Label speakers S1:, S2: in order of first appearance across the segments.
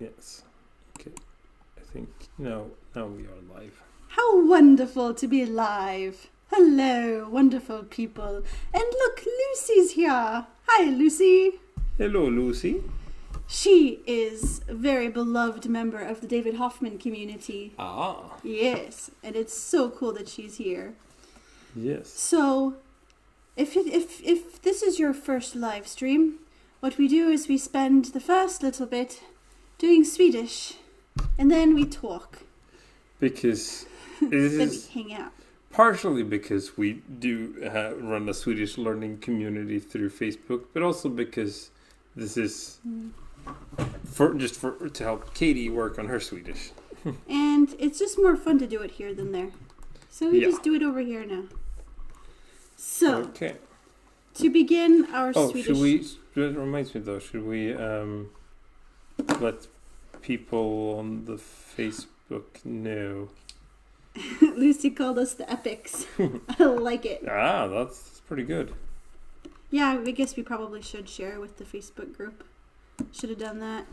S1: Yes. Okay. I think now we are live.
S2: How wonderful to be live. Hello, wonderful people. And look, Lucy's here. Hi, Lucy.
S1: Hello, Lucy.
S2: She is a very beloved member of the David Hoffman community.
S1: Ah.
S2: Yes, and it's so cool that she's here.
S1: Yes.
S2: So, if this is your first live stream, what we do is we spend the first little bit doing Swedish, and then we talk.
S1: Because
S2: then we hang out.
S1: Partially because we do run a Swedish learning community through Facebook, but also because this is to help Katie work on her Swedish.
S2: And it's just more fun to do it here than there. So we just do it over here now. So,
S1: okay.
S2: To begin our Swedish...
S1: That reminds me though, should we let people on the Facebook know?
S2: Lucy called us the epics. I like it.
S1: Ah, that's pretty good.
S2: Yeah, I guess we probably should share with the Facebook group. Should have done that.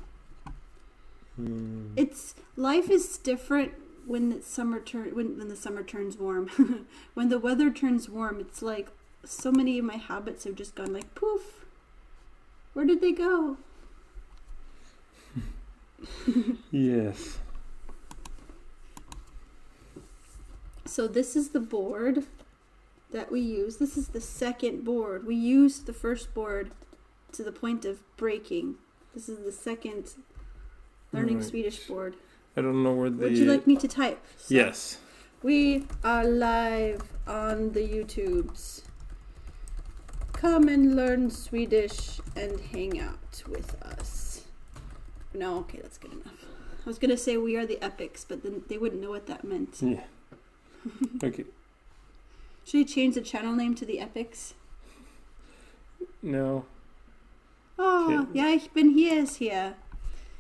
S2: Life is different when the summer turns warm. When the weather turns warm, it's like so many of my habits have just gone like poof. Where did they go?
S1: Yes.
S2: So this is the board that we use. This is the second board. We used the first board to the point of breaking. This is the second learning Swedish board.
S1: I don't know where
S2: Would you like me to type? So
S1: yes.
S2: We are live on the YouTubes. Come and learn Swedish and hang out with us. No, okay, that's good enough. I was going to say we are the epics, but then they wouldn't know what that meant.
S1: Yeah. Okay.
S2: Should I change the channel name to the epics?
S1: No.
S2: Oh, ja, ich bin here.
S1: Right.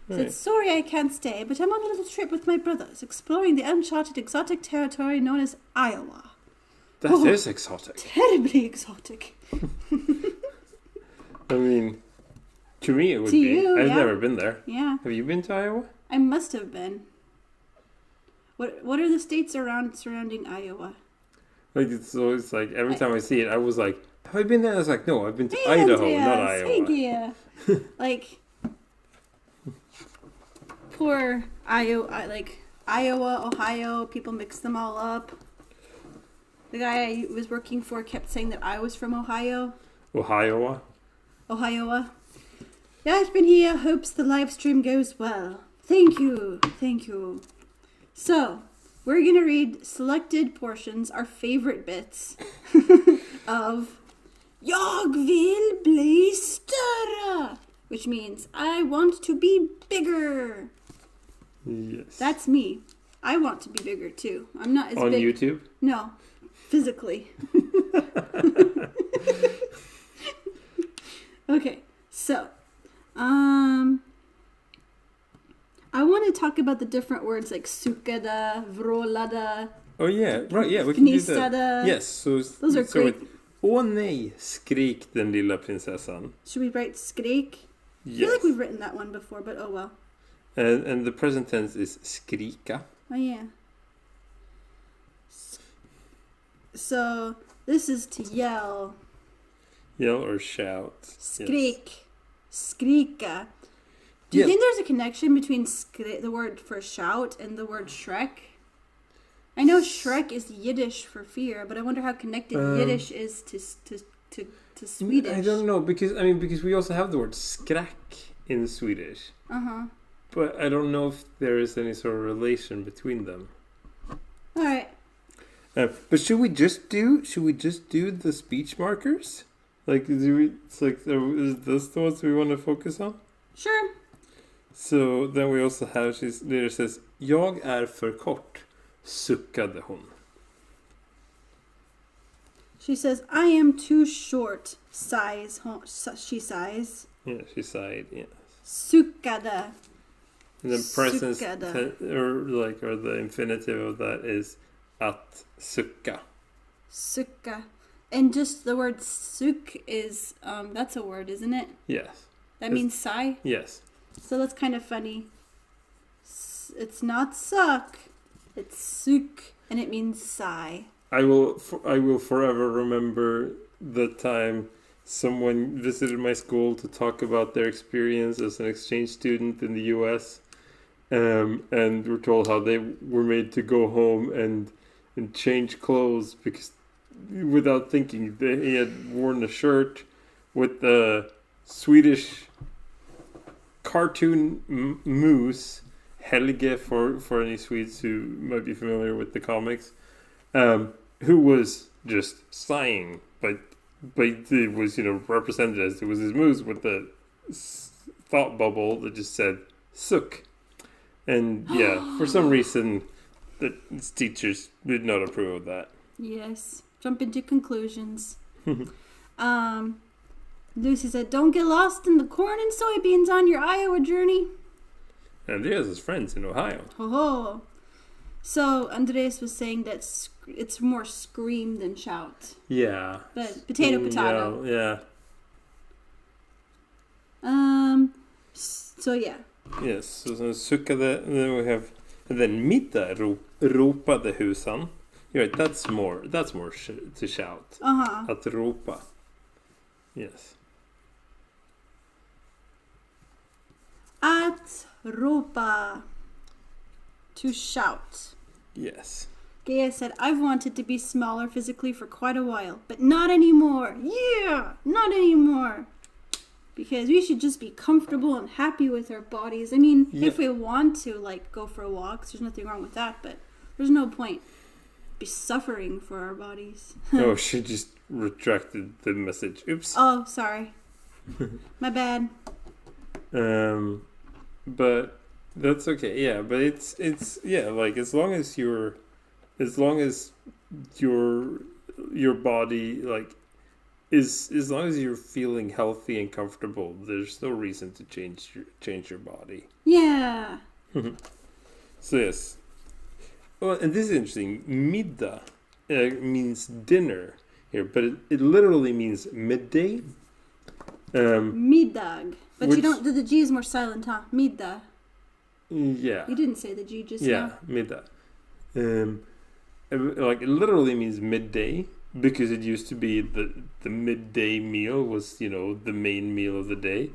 S2: Said, sorry I can't stay, but I'm on a little trip with my brothers, exploring the uncharted exotic territory known as Iowa.
S1: That is exotic.
S2: Terribly exotic.
S1: I mean, to me it would
S2: to
S1: be.
S2: You,
S1: I've
S2: yeah.
S1: never been there.
S2: Yeah.
S1: Have you been to Iowa?
S2: I must have been. What are the states surrounding Iowa?
S1: Like it's always like every time I see it, I was like, "Have I been there?" I was like, "No, I've been to Idaho, not Iowa."
S2: Thank you. Like poor Iowa, like Iowa, Ohio. People mix them all up. The guy I was working for kept saying that I was from Ohio.
S1: Ohio.
S2: Yeah, I've been here. Hopes the live stream goes well. Thank you. So, we're going to read selected portions, our favorite bits, of Jag vill bli större, which means I want to be bigger.
S1: Yes.
S2: That's me. I want to be bigger too. I'm not as
S1: on
S2: big.
S1: On YouTube?
S2: No, physically. Okay, so, I want to talk about the different words like sukada, vrolada.
S1: Oh yeah, right, yeah, we can do
S2: fnissada.
S1: that. Yes, so
S2: those are great.
S1: Åh nej, skrik den lilla prinsessan.
S2: Should we write skrik?
S1: Yes.
S2: I feel like we've written that one before, but oh well.
S1: And the present tense is skrika.
S2: Oh yeah. So this is to yell.
S1: Yell or shout.
S2: Skrik. Yes. Skrika. Do you think there's a connection between the word for shout and the word Shrek? I know Shrek is Yiddish for fear, but I wonder how connected Yiddish is to Swedish.
S1: I don't know because we also have the word skräck in Swedish. But I don't know if there is any sort of relation between them.
S2: All right.
S1: But should we just do the speech markers? Like, is this the ones we want to focus on?
S2: Sure.
S1: So then we also have, there says, jag är för kort, suckade hon.
S2: She says, I am too short, she sighs.
S1: Yeah, she sighed, yeah.
S2: Suckade.
S1: And then present, or the infinitive of that is att sucka.
S2: Sucka. And just the word suk is, that's a word, isn't it?
S1: Yes.
S2: That means sigh?
S1: Yes.
S2: So that's kind of funny. It's not suck. It's suk, and it means sigh.
S1: I will forever remember the time someone visited my school to talk about their experience as an exchange student in the U.S. And were told how they were made to go home and change clothes because without thinking he had worn a shirt with the Swedish cartoon moose Helge for any Swedes who might be familiar with the comics, who was just sighing, but it was represented as it was his moose with the thought bubble that just said "suk," and for some reason, the teachers did not approve of that.
S2: Yes, jump into conclusions. Lucy said, "Don't get lost in the corn and soybeans on your Iowa journey."
S1: Andreas has friends in Ohio.
S2: Oh. So Andreas was saying that it's more scream than shout.
S1: Yeah.
S2: But potato.
S1: Yeah.
S2: So yeah.
S1: Yes. Så sen suckade. Then we have. And then middag ropade husan. You're right. That's more to shout. Att ropa. Yes.
S2: Att ropa. To shout.
S1: Yes.
S2: Gaia said, "I've wanted to be smaller physically for quite a while, but not anymore. Yeah, not anymore. Because we should just be comfortable and happy with our bodies. I mean, if we want to, go for walks, there's nothing wrong with that, but there's no point be suffering for our bodies."
S1: Oh, she just retracted the message. Oops.
S2: Oh, sorry. My bad.
S1: But that's okay. Yeah, but it's as long as your body as long as you're feeling healthy and comfortable, there's no reason to change your body.
S2: Yeah.
S1: So yes. Well, and this is interesting. Middag means dinner here, but it literally means midday.
S2: Middag. But you don't. The G is more silent, huh? Middag.
S1: Yeah.
S2: You didn't say the G just now.
S1: Yeah, middag. It literally means midday because it used to be the midday meal was the main meal of the day.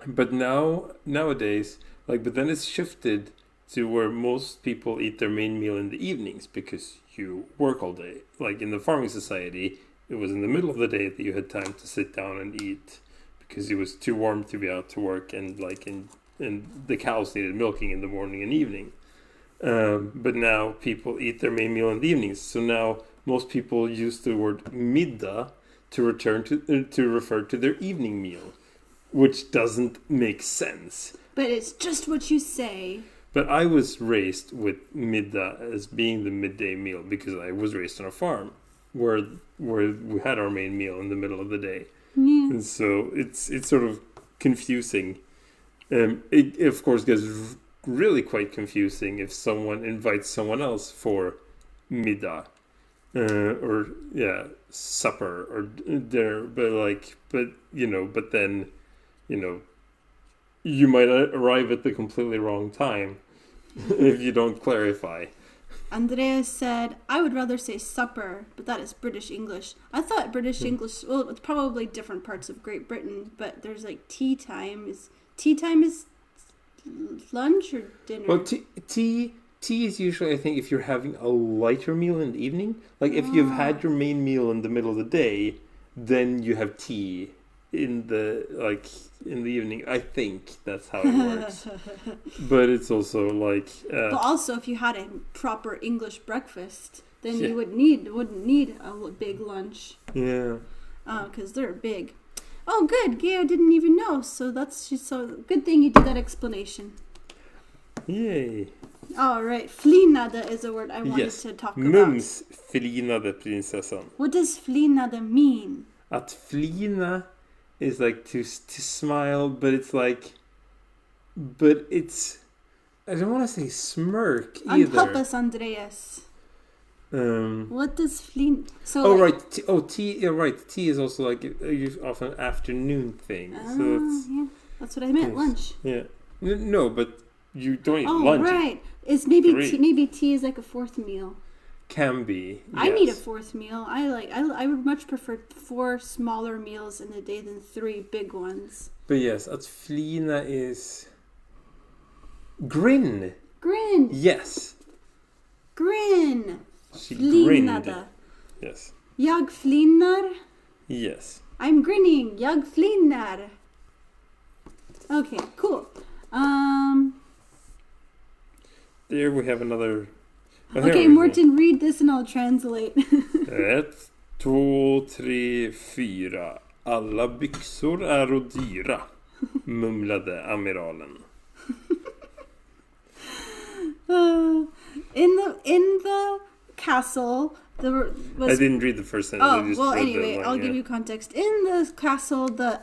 S1: But nowadays but then it's shifted to where most people eat their main meal in the evenings because you work all day. Like in the farming society, it was in the middle of the day that you had time to sit down and eat because it was too warm to be out to work and the cows needed milking in the morning and evening. But now people eat their main meal in the evenings. So now most people use the word middag to refer to their evening meal, which doesn't make sense.
S2: But it's just what you say.
S1: But I was raised with middag as being the midday meal because I was raised on a farm where we had our main meal in the middle of the day.
S2: Yeah.
S1: And so it's sort of confusing. It of course gets really quite confusing if someone invites someone else for middag or supper or dinner, but then you might arrive at the completely wrong time if you don't clarify.
S2: Andreas said, "I would rather say supper, but that is British English." I thought British English, well, it's probably different parts of Great Britain, but there's tea time. Tea time is lunch or dinner?
S1: Well, tea is usually, I think, if you're having a lighter meal in the evening. If you've had your main meal in the middle of the day, then you have tea in the evening. I think that's how it works. But it's also
S2: but also, if you had a proper English breakfast, then you wouldn't need a big lunch.
S1: Yeah.
S2: Because they're big. Oh, good. Geo didn't even know. So good thing you did that explanation.
S1: Yay.
S2: All right. Flinade is a word I wanted to talk about.
S1: Mums flinade prinsessan.
S2: What does flinade mean?
S1: Att flina is to smile, but it's I don't want to say smirk either.
S2: Help us, Andreas. What does flin?
S1: So right. Tea. Yeah, right. Tea is also often an afternoon thing. So
S2: that's what I meant. Lunch.
S1: Yeah. No, but you don't eat
S2: Oh,
S1: lunch.
S2: right. It's maybe
S1: Three.
S2: maybe tea is like a fourth meal.
S1: Can be.
S2: I need a
S1: yes.
S2: fourth meal. I would much prefer 4 smaller meals in a day than 3 big ones.
S1: But yes, att flina is grin.
S2: Grin.
S1: Yes.
S2: Grin.
S1: She grinned.
S2: Flinade.
S1: Yes.
S2: Jag flinnar.
S1: Yes.
S2: I'm grinning. Jag flinnar. Okay, cool.
S1: There we have another. Oh, here
S2: Okay,
S1: we go.
S2: Morten, read this and I'll translate.
S1: 1, 2, 3, 4. Alla byxor är dyra, mumlade amiralen.
S2: In the castle, there was.
S1: I didn't read the first sentence. I
S2: Oh
S1: just
S2: well.
S1: read the
S2: Anyway,
S1: line,
S2: I'll
S1: yeah.
S2: give you context. In the castle, the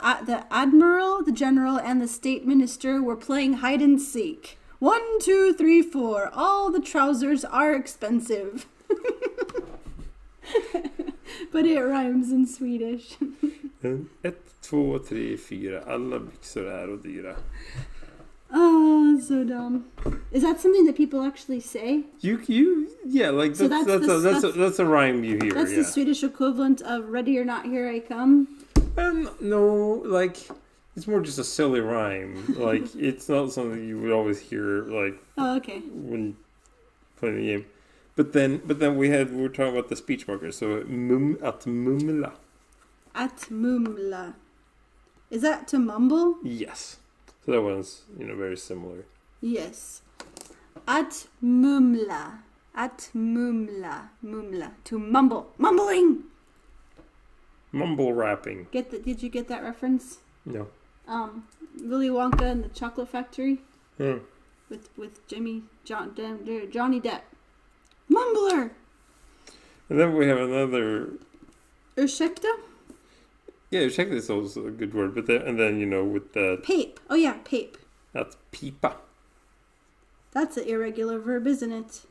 S2: admiral, the general, and the state minister were playing hide and seek. 1, 2, 3, 4. All the trousers are expensive. But it rhymes in Swedish.
S1: 1, 2, 3, 4. Alla byxor är dyra.
S2: Oh, so dumb. Is that something that people actually say?
S1: Yeah, like
S2: So
S1: that's a rhyme you hear.
S2: That's
S1: Yeah.
S2: the Swedish equivalent of "Ready or not, here I come."
S1: No, like it's more just a silly rhyme. Like it's not something you would always hear like
S2: Oh, okay.
S1: when playing the game. But then we were talking about the speech markers. So att mumla.
S2: Att mumla. Is that to mumble?
S1: Yes. So that one's very similar.
S2: Yes. Att mumla. Att mumla. Mumla. To mumble. Mumbling!
S1: Mumble rapping.
S2: Did you get that reference?
S1: No.
S2: Willy Wonka and the Chocolate Factory
S1: Hmm.
S2: with Johnny Depp. Mumbler!
S1: And then we have another.
S2: Ursäkta?
S1: Yeah, check this is also a good word. But then with the
S2: Pape. Oh yeah, pape.
S1: that's pipa.
S2: That's an irregular verb, isn't it?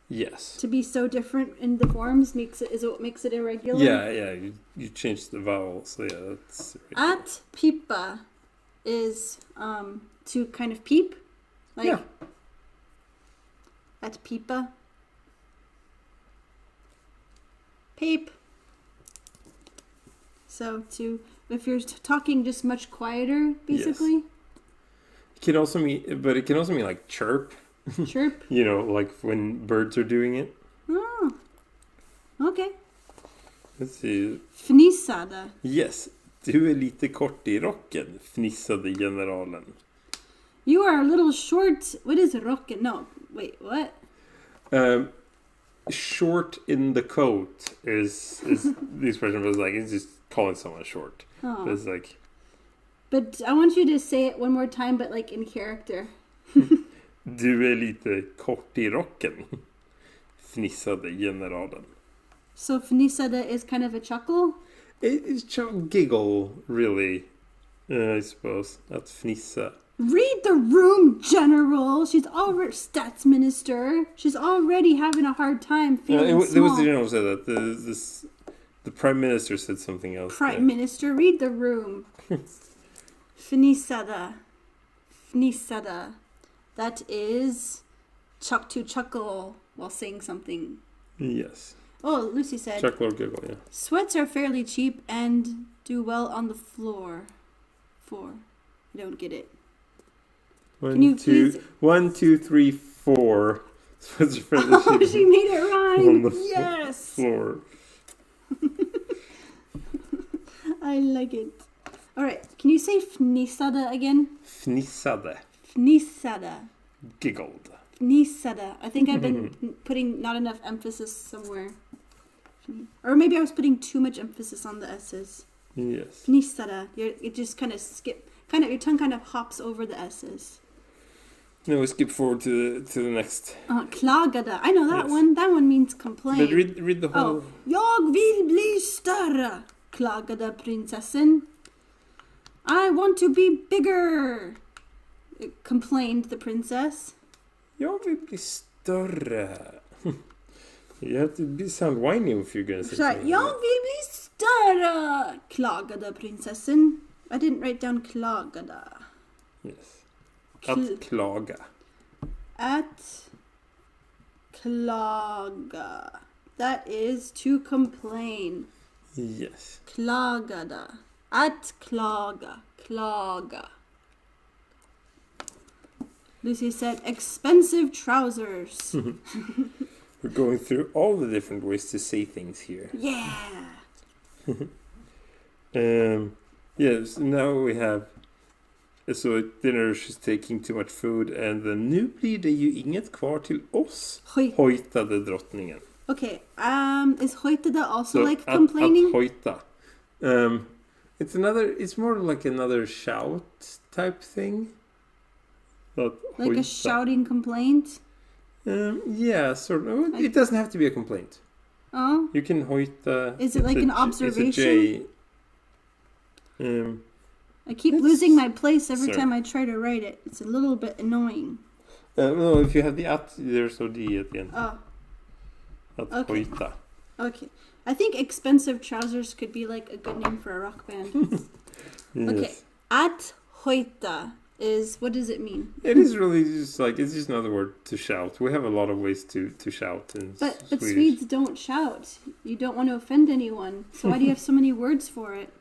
S1: Yes.
S2: To be so different in the forms is what makes it irregular.
S1: Yeah. You change the vowel, so yeah, that's.
S2: At pipa is to kind of peep, like
S1: Yeah.
S2: at pipa. Peep. So if you're talking just much quieter, basically.
S1: It can also mean like chirp.
S2: Chirp.
S1: Like when birds are doing it.
S2: Oh. Okay.
S1: Let's see.
S2: Fnissade.
S1: Yes, du är lite kort i rocken, fnissade generalen.
S2: You are a little short. What is rocken? No, wait, what?
S1: Short in the coat is the expression was like it's just calling someone short.
S2: Oh.
S1: But it's like.
S2: But I want you to say it one more time, but like in character.
S1: Du är lite kort i rocken, fnissade generalen.
S2: So fnissade is kind of a chuckle.
S1: It's a giggle, really, I suppose. Att fnissa.
S2: Read the room, General. She's already stats minister. She's already having a hard time feeling
S1: There was
S2: small.
S1: the general who said that. The prime minister said something else.
S2: Prime Minister, read the room. Fnissada. Fnissada. That is to chuckle while saying something.
S1: Yes.
S2: Oh, Lucy said,
S1: Chuckle or giggle, yeah.
S2: sweats are fairly cheap and do well on the floor. 4. I don't get it. Can you please-
S1: 1, 2, 3, 4.
S2: Oh, she made it
S1: On
S2: rhyme.
S1: the
S2: Yes.
S1: floor.
S2: I like it. All right. Can you say fnissada again?
S1: Fnissade.
S2: Fnissada.
S1: Giggled.
S2: Fnissada. I think I've been putting not enough emphasis somewhere. Or maybe I was putting too much emphasis on the S's.
S1: Yes.
S2: Fnissada. It just kind of your tongue kind of hops over the S's.
S1: Now we skip forward to the next.
S2: Klagada. I know that
S1: Yes.
S2: one. That one means complain.
S1: But read the whole.
S2: Oh. Jag vill bli större, klagade prinsessan. I want to be bigger, complained the princess.
S1: Jag vill bli större. You have to sound whiny if you're gonna say
S2: Sorry,
S1: something.
S2: jag vill bli större, klagade prinsessan. I didn't write down klagada.
S1: Yes. Att klaga.
S2: Att klaga. That is to complain.
S1: Yes.
S2: Klagada. Att klaga. Klaga. Lucy said expensive trousers.
S1: We're going through all the different ways to say things here.
S2: Yeah.
S1: Yes, now we have. So at dinner she's taking too much food and then nu blir det ju inget kvar till oss. Hojtade drottningen.
S2: Okay, is hojtada also
S1: So
S2: like complaining?
S1: Att hojta. It's more like another shout type thing. Like
S2: a shouting complaint?
S1: Yeah, sort of. It doesn't have to be a complaint.
S2: Oh?
S1: You can hojta.
S2: Is it like an observation?
S1: It's a J.
S2: I keep losing my place every time I try to write it. It's a little bit annoying.
S1: No, if you have the at, there's no D at the end.
S2: Oh.
S1: Att
S2: Okay.
S1: hojta.
S2: Okay. I think expensive trousers could be like a good name for a rock band.
S1: Yes.
S2: Okay. At hojta is, what does it mean?
S1: It is really just like, it's just another word to shout. We have a lot of ways to shout in
S2: But
S1: Swedish.
S2: Swedes don't shout. You don't want to offend anyone. So why do you have so many words for it?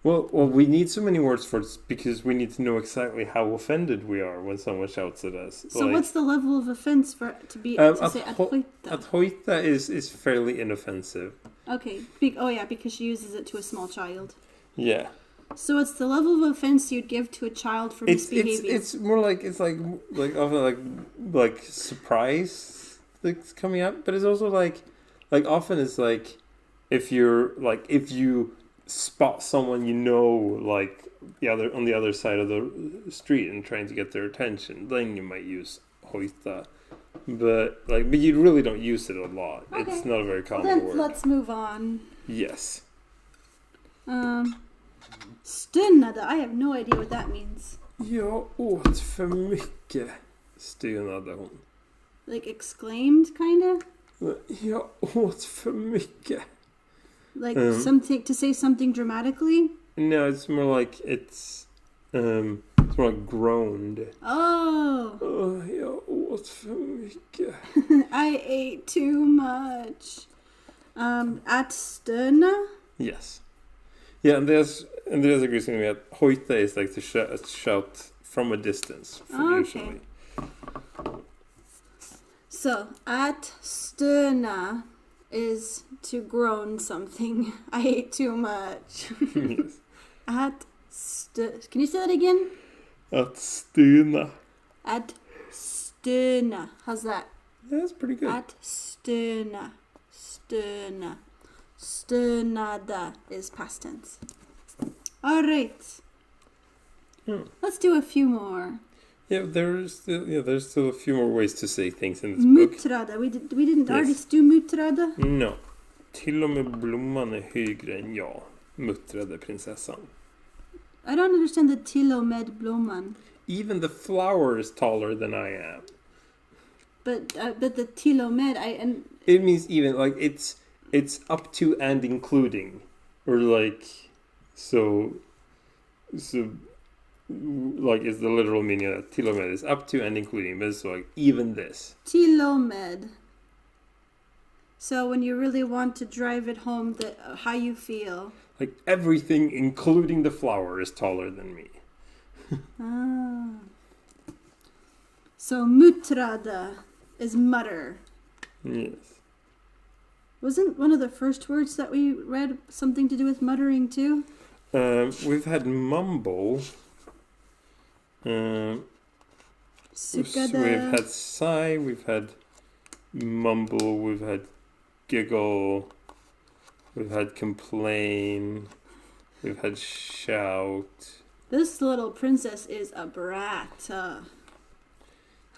S1: Well, we need so many words for it because we need to know exactly how offended we are when someone shouts at us.
S2: So what's the level of offense for it to be to say at hojta?
S1: Att hojta is fairly inoffensive.
S2: Okay. Because she uses it to a small child.
S1: Yeah.
S2: So it's the level of offense you'd give to a child for misbehaving.
S1: It's more like often like surprise that's coming up, but it's also like often it's like if you spot someone you know like on the other side of the street and trying to get their attention, then you might use hojta. But you really don't use it a lot.
S2: Okay.
S1: It's not a very common
S2: Then
S1: word.
S2: let's move on.
S1: Yes.
S2: Stönade. I have no idea what that means.
S1: Jag åt för mycket, stönade hon.
S2: Like exclaimed, kinda?
S1: Jag åt för mycket.
S2: Like something to say something dramatically?
S1: No, it's more like it's more like groaned.
S2: Oh.
S1: Jag åt för mycket.
S2: I ate too much. At stöna?
S1: Yes. Yeah, and there's agrees with me that hojta is like to shout from a distance, usually. So,
S2: at stöna is to groan something. I ate too much.
S1: Yes.
S2: Can you say that again?
S1: Att stöna.
S2: At stöna. How's that?
S1: Yeah, that's pretty good.
S2: At stöna. Stöna. Stönada is past tense. All right. Let's do a few more.
S1: Yeah, there's still a few more ways to say things in this book.
S2: Mutrada. We didn't already do mutrada?
S1: No. Till och med blomman är högre än jag, muttrade prinsessan.
S2: I don't understand the till och med blomman.
S1: Even the flower is taller than I am.
S2: But the till och med
S1: it means even like it's up to and including, or like so like is the literal meaning of that. Till och med is up to and including, but it's like even this.
S2: Till och med. So when you really want to drive it home, how you feel.
S1: Like everything, including the flower, is taller than me.
S2: So muttrada is mutter.
S1: Yes.
S2: Wasn't one of the first words that we read something to do with muttering too?
S1: We've had mumble.
S2: Suckade.
S1: We've had sigh. We've had mumble. We've had giggle. We've had complain. We've had shout.
S2: This little princess is a brat.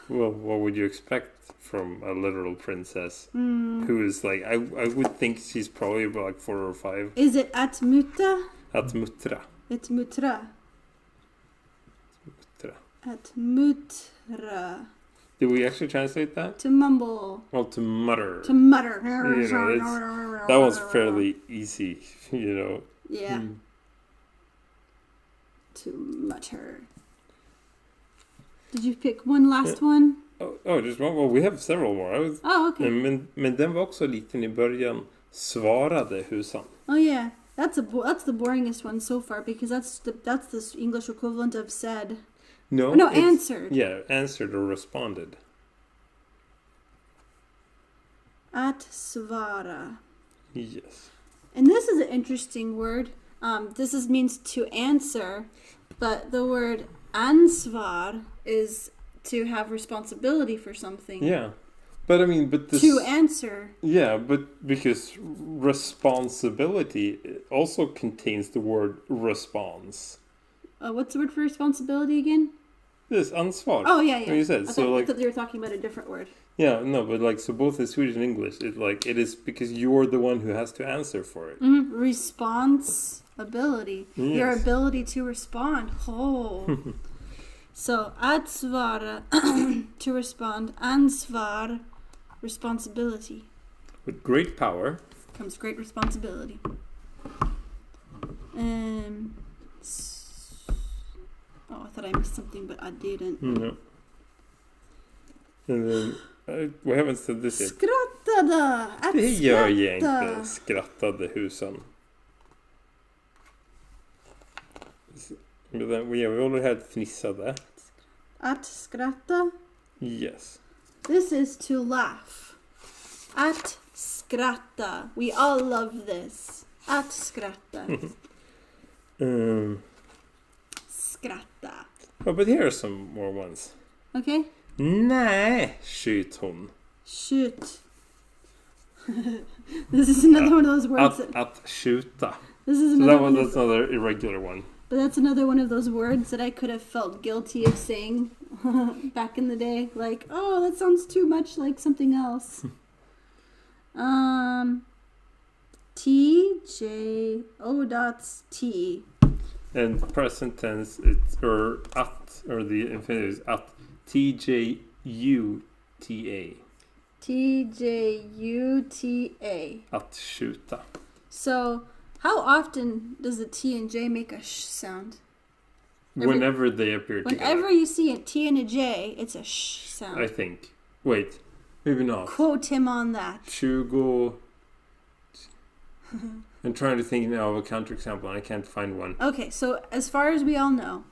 S1: Well, what would you expect from a literal princess who is like, I would think she's probably about like 4 or 5.
S2: Is it at mutta?
S1: Att muttra.
S2: At mutra.
S1: Muttra.
S2: At mutra.
S1: Did we actually translate that?
S2: To mumble.
S1: Well, to mutter.
S2: To mutter.
S1: You know, that one's fairly easy, you know.
S2: Yeah. To mutter. Did you pick one last one?
S1: Just one. Well, we have several more.
S2: Okay.
S1: Men den var också liten I början. Svarade husan.
S2: Oh yeah, that's the boringest one so far because that's the English equivalent of said.
S1: No,
S2: answered.
S1: Yeah, answered or responded.
S2: Att svara.
S1: Yes.
S2: And this is an interesting word. Means to answer, but the word ansvar is to have responsibility for something.
S1: Yeah. But I mean, but this...
S2: To answer.
S1: Yeah, but because responsibility also contains the word response.
S2: What's the word for responsibility again?
S1: This ansvar.
S2: Oh, yeah.
S1: You said.
S2: I thought you were talking about a different word.
S1: Yeah, no, but like, so both in Swedish and English, it is because you're the one who has to answer for it.
S2: Mm-hmm. Responsibility. Yes. Your ability to respond. Oh. So, att svara, to respond, ansvar, responsibility.
S1: With great power
S2: comes great responsibility. I thought I missed something, but I didn't.
S1: No. And then, we haven't said this yet.
S2: Skrattade!
S1: Det gör jag inte. Skrattade husan. We already had fnissade.
S2: Att skratta?
S1: Yes.
S2: This is to laugh. Att skratta. We all love this. Att skratta. Skratta.
S1: Oh, but here are some more ones.
S2: Okay.
S1: Nej, skjut hon.
S2: Shoot. This is another one of those words.
S1: Att skjuta.
S2: This is another
S1: that's another irregular one.
S2: But that's another one of those words that I could have felt guilty of saying back in the day. Like, oh, that sounds too much like something else. T.
S1: And present tense, it's or the infinitive is at TJUTA.
S2: TJUTA.
S1: Att skjuta.
S2: So, how often does the T and J make a sh sound?
S1: Whenever they appear together.
S2: Whenever you see a T and a J, it's a sh sound.
S1: I think. Wait, maybe not.
S2: Quote him on that.
S1: 20. I'm trying to think now of a counterexample and I can't find one.
S2: Okay, so as far as we all know,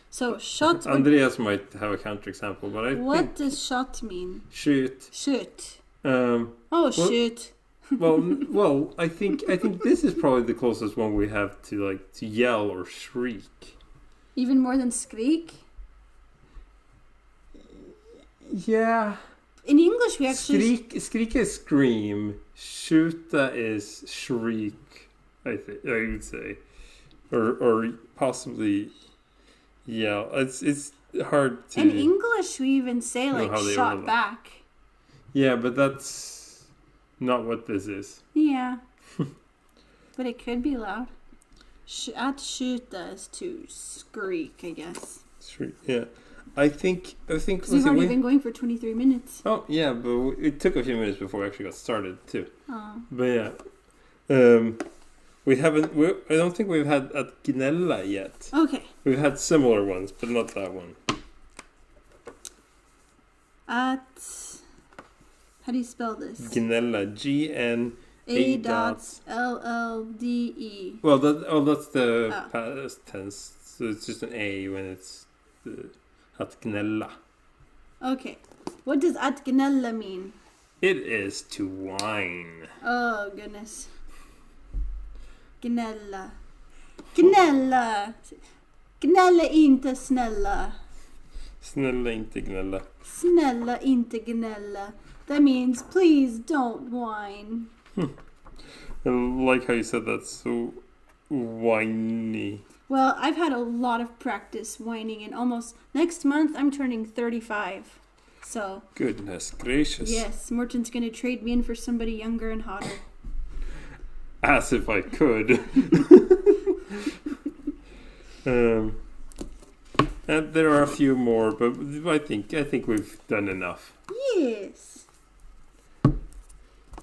S2: so shot.
S1: Andreas might have a counterexample, but
S2: what does shot mean?
S1: Shoot.
S2: Shoot.
S1: Shoot. Well, I think this is probably the closest one we have to yell or shriek.
S2: Even more than skrik?
S1: Yeah.
S2: In English, we actually...
S1: Skrik is scream. Skjuta is shriek, I would say. Or possibly... Yeah, it's hard to...
S2: In English, we even say, shot back.
S1: Yeah, but that's not what this is.
S2: Yeah. But it could be loud. Att skjuta is to skreek, I guess.
S1: Shriek, yeah. I think
S2: because we've already been going for 23 minutes.
S1: Oh yeah, but it took a few minutes before we actually got started too.
S2: Oh.
S1: But yeah, we haven't. I don't think we've had at gnälla yet.
S2: Okay.
S1: We've had similar ones, but not that one.
S2: At, how do you spell this?
S1: Gnälla,
S2: GNA.LLDE.
S1: Well, that's the past tense. So it's just an A when it's att gnälla.
S2: Okay. What does att gnälla mean?
S1: It is to whine.
S2: Oh, goodness. Gnälla. Gnälla. Gnälla inte snälla.
S1: Snälla inte gnälla.
S2: Snälla inte gnälla. That means please don't whine.
S1: I like how you said that, so whiny.
S2: Well, I've had a lot of practice whining, and almost next month I'm turning 35. So
S1: goodness gracious.
S2: Yes, Morton's going to trade me in for somebody younger and hotter.
S1: As if I could. And there are a few more, but I think we've done enough.
S2: Yes.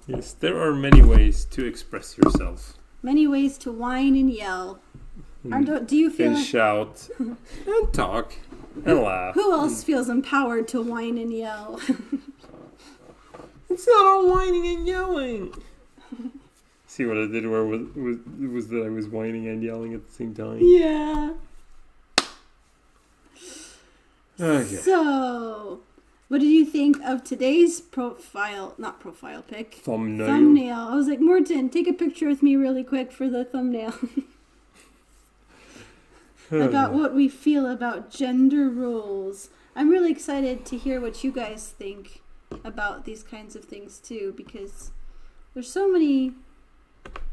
S1: Yes, there are many ways to express yourself.
S2: Many ways to whine and yell. Do you feel
S1: and shout and talk. and laugh.
S2: Who else feels empowered to whine and yell?
S1: It's not all whining and yelling. See what I did where was that I was whining and yelling at the same time?
S2: Yeah.
S1: Okay.
S2: So, what did you think of today's thumbnail? Thumbnail. I was like, Morton, take a picture with me really quick for the thumbnail. About what we feel about gender roles. I'm really excited to hear what you guys think about these kinds of things too, because there's so many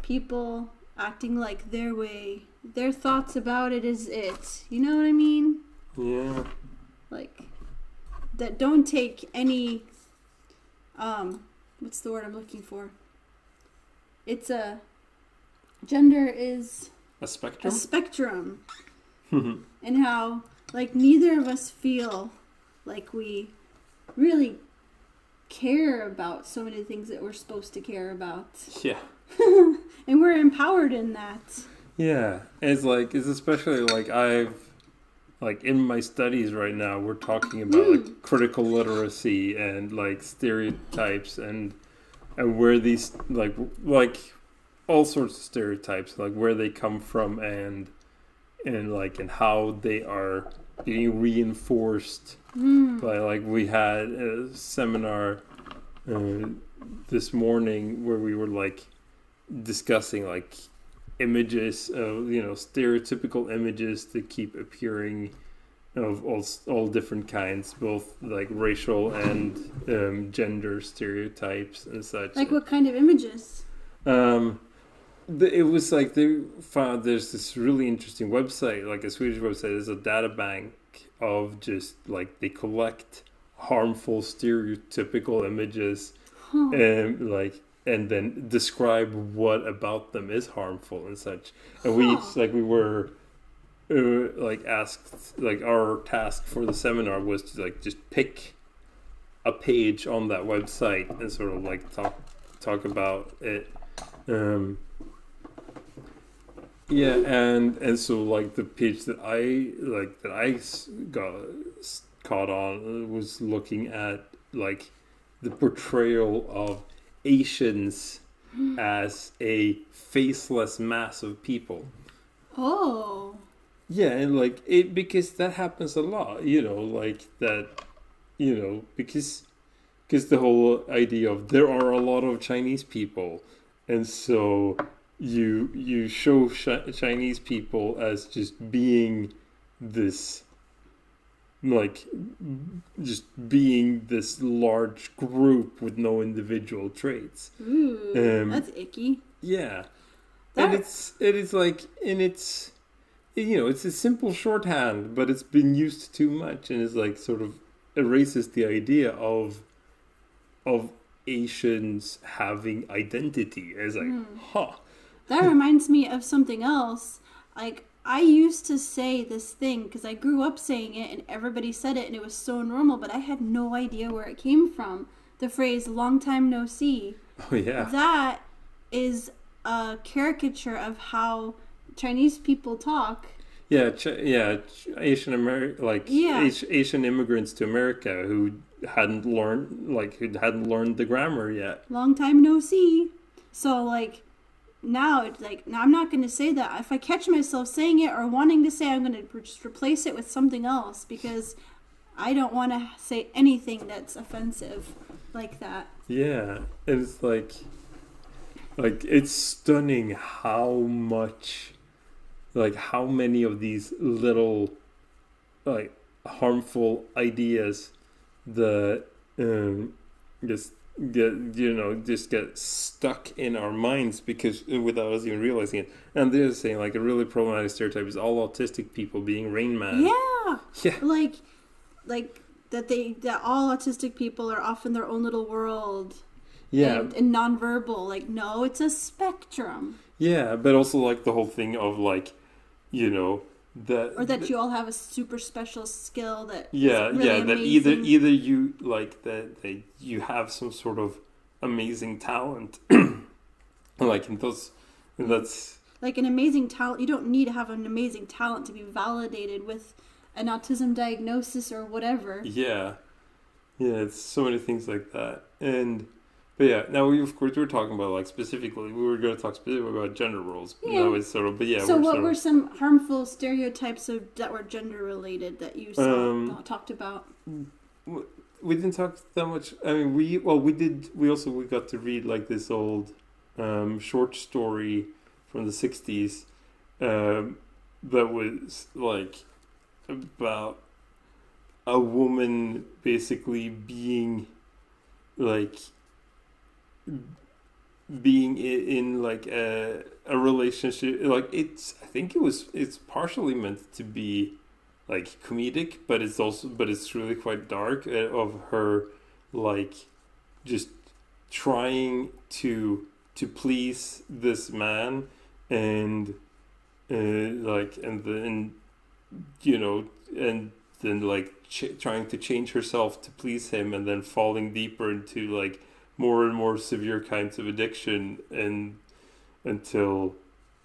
S2: people acting like their way, their thoughts about it is it. You know what I mean?
S1: Yeah.
S2: Like, that don't take any, what's the word I'm looking for? Gender is
S1: A spectrum?
S2: a spectrum. And how, like, neither of us feel like we really care about so many things that we're supposed to care about.
S1: Yeah.
S2: And we're empowered in that.
S1: Yeah. It's especially like like in my studies right now, we're talking about like critical literacy and like stereotypes and where these like all sorts of stereotypes, like where they come from and how they are being reinforced by, like, we had a seminar this morning where we were like discussing like images of, stereotypical images that keep appearing of all different kinds, both like racial and gender stereotypes and such.
S2: Like what kind of images?
S1: It was like they found there's this really interesting website, like a Swedish website. There's a data bank of just like they collect harmful stereotypical images and then describe what about them is harmful and such. And we were asked, like, our task for the seminar was to like just pick a page on that website and sort of like talk about it. Yeah, and so like the page that I got caught on was looking at like the portrayal of Asians as a faceless mass of people.
S2: Oh.
S1: Yeah, and like because that happens a lot, like that, because the whole idea of there are a lot of Chinese people, and so you show Chinese people as just being this, like, just being this large group with no individual traits.
S2: Ooh, that's icky.
S1: Yeah, and it's a simple shorthand, but it's been used too much, and it's like sort of erases the idea of Asians having identity. It's like,
S2: That reminds me of something else. Like, I used to say this thing because I grew up saying it and everybody said it and it was so normal, but I had no idea where it came from. The phrase "long time no see."
S1: Oh yeah.
S2: That is a caricature of how Chinese people talk.
S1: Yeah, Asian immigrants to America who hadn't learned the grammar yet.
S2: Long time no see. So like now I'm not going to say that. If I catch myself saying it or wanting to say, I'm going to just replace it with something else because I don't want to say anything that's offensive like that.
S1: Yeah, and it's like it's stunning how much, like how many of these little like harmful ideas that just get stuck in our minds because without us even realizing it. And they're saying like a really problematic stereotype is all autistic people being Rain Man.
S2: Yeah. Like that all autistic people are off in their own little world.
S1: Yeah.
S2: And nonverbal. Like, no, it's a spectrum.
S1: Yeah, but also like the whole thing of like, that
S2: you all have a super special skill that
S1: that either you like that you have some sort of amazing talent, like that's
S2: like an amazing talent. You don't need to have an amazing talent to be validated with an autism diagnosis or whatever.
S1: Yeah. Yeah, it's so many things like that. But yeah, now we were talking about like specifically, we were going to talk specifically about gender roles.
S2: Yeah.
S1: Now it's sort of, but yeah.
S2: So what were some harmful stereotypes that were gender related that you talked about?
S1: We didn't talk that much. I mean, we got to read like this old short story from the 60s that was like about a woman basically being in like a relationship. Like it's partially meant to be like comedic, but it's really quite dark, of her like just trying to please this man, and then like trying to change herself to please him, and then falling deeper into like more and more severe kinds of addiction, and until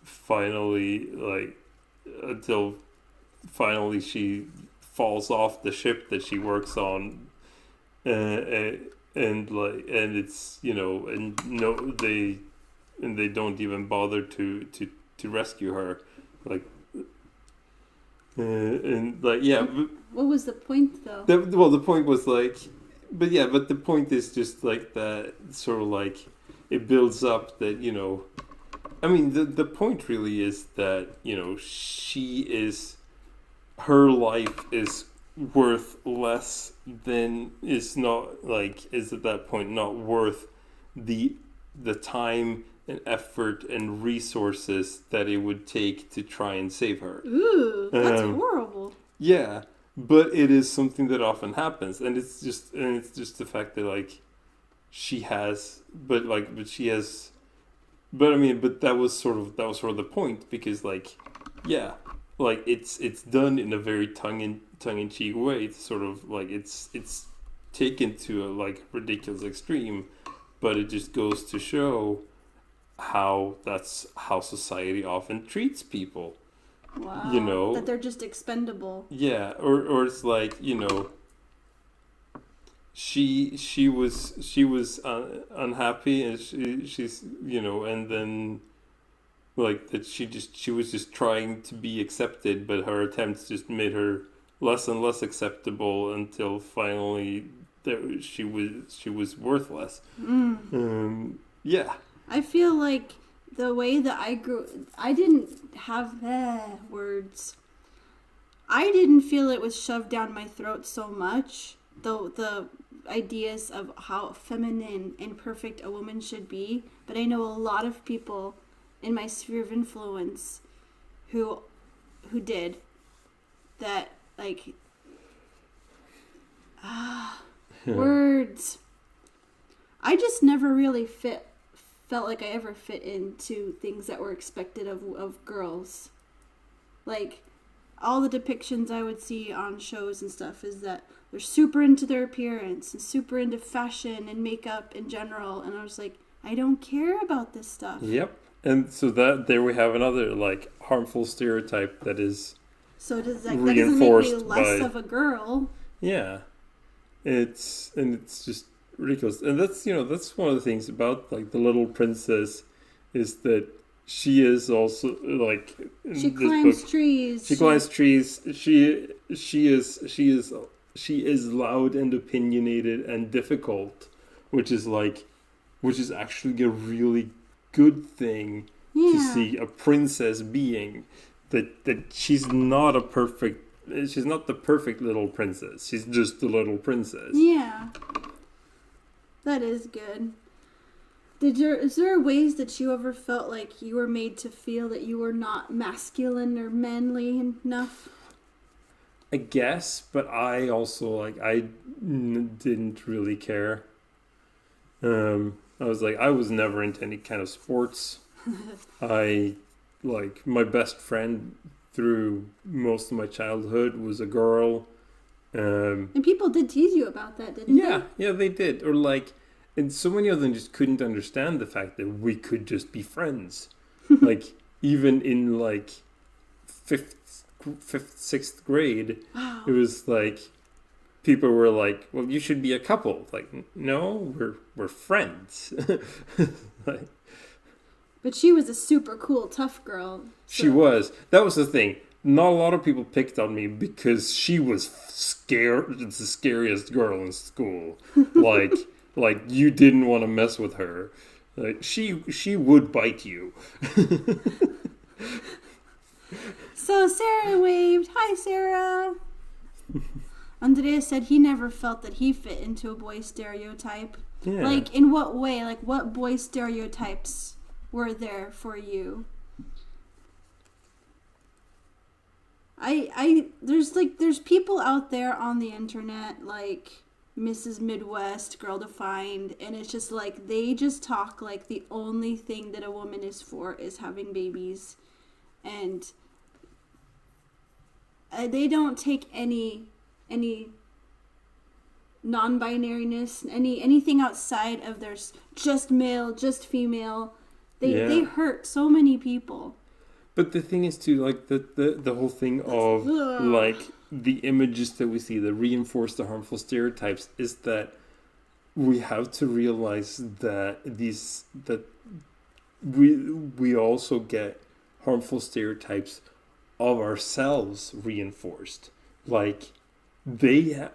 S1: finally she falls off the ship that she works on, and it's they don't even bother to rescue her, like.
S2: What was the point though?
S1: The point was like, but the point is just like that sort of like it builds up that I mean the point really is that her life is worth less than is at that point not worth the time and effort and resources that it would take to try and save her.
S2: Ooh, that's horrible.
S1: Yeah, but it is something that often happens, and it's just the fact that like that was sort of the point, because like it's done in a very tongue-in-cheek way. It's sort of like it's taken to a like ridiculous extreme, but it just goes to show how society often treats people.
S2: Wow. That they're just expendable.
S1: Yeah, or it's like she was unhappy, and she's and then like that she was just trying to be accepted, but her attempts just made her less and less acceptable until finally she was worthless. Yeah.
S2: I feel like the way that I didn't have words. I didn't feel it was shoved down my throat so much. The ideas of how feminine and perfect a woman should be. But I know a lot of people in my sphere of influence who did that, like, words. I just never really felt like I ever fit into things that were expected of girls. Like, all the depictions I would see on shows and stuff is that they're super into their appearance and super into fashion and makeup in general, and I was like, I don't care about this stuff.
S1: Yep. And so there we have another like harmful stereotype that is
S2: reinforced that doesn't make me less of a girl.
S1: Yeah. It's just ridiculous. And that's one of the things about like the little princess is that she is also like
S2: she climbs trees.
S1: She climbs trees. She is loud and opinionated and difficult, which is actually a really good thing to see a princess being. That she's not the perfect little princess. She's just the little princess.
S2: Yeah. That is good. Is there ways that you ever felt like you were made to feel that you were not masculine or manly enough?
S1: I guess, but I also didn't really care. I was never into any kind of sports. My best friend through most of my childhood was a girl.
S2: And people did tease you about that, didn't they?
S1: Yeah, they did. Or and so many of them just couldn't understand the fact that we could just be friends. Like, even in fifth fifth, sixth grade,
S2: Wow.
S1: it was like people were like, "Well, you should be a couple." Like, no, we're friends. Like,
S2: But she was a super cool, tough girl.
S1: she was. That was the thing. Not a lot of people picked on me because she was the scariest girl in school. Like you didn't want to mess with her. Like she would bite you.
S2: So Sarah waved. Hi, Sarah. Andreas said he never felt that he fit into a boy stereotype.
S1: Yeah.
S2: Like, in what way? Like, what boy stereotypes were there for you? There's people out there on the internet, like Mrs. Midwest, Girl Defined, and it's just like, they just talk like the only thing that a woman is for is having babies. And they don't take any non-binariness, anything outside of there's just male, just female. They hurt so many people.
S1: But the thing is too, like the whole thing of like the images that we see that reinforce the harmful stereotypes is that we have to realize that we also get harmful stereotypes of ourselves reinforced. Like they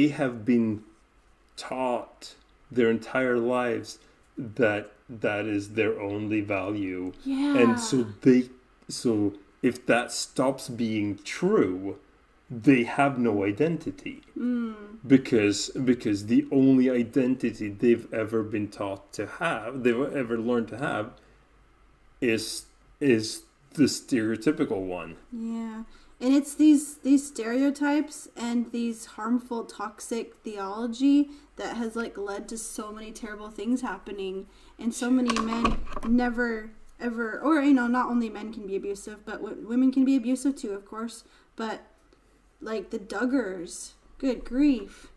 S1: have been taught their entire lives that is their only value.
S2: Yeah.
S1: And so if that stops being true, they have no identity. Because the only identity they've ever been taught to have, they've ever learned to have, is the stereotypical one.
S2: Yeah. And it's these stereotypes and these harmful, toxic theology that has like led to so many terrible things happening, and so many men never ever, or not only men can be abusive, but women can be abusive too, of course. But like the Duggars, good grief,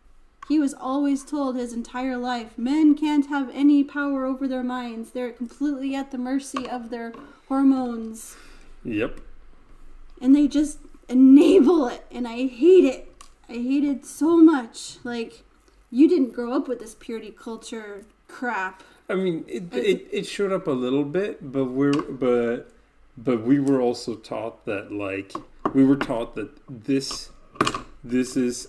S2: he was always told his entire life, men can't have any power over their minds. They're completely at the mercy of their hormones.
S1: Yep.
S2: And they just enable it, and I hate it. I hate it so much. Like, you didn't grow up with this purity culture crap.
S1: I mean, it showed up a little bit, but we were also taught that this is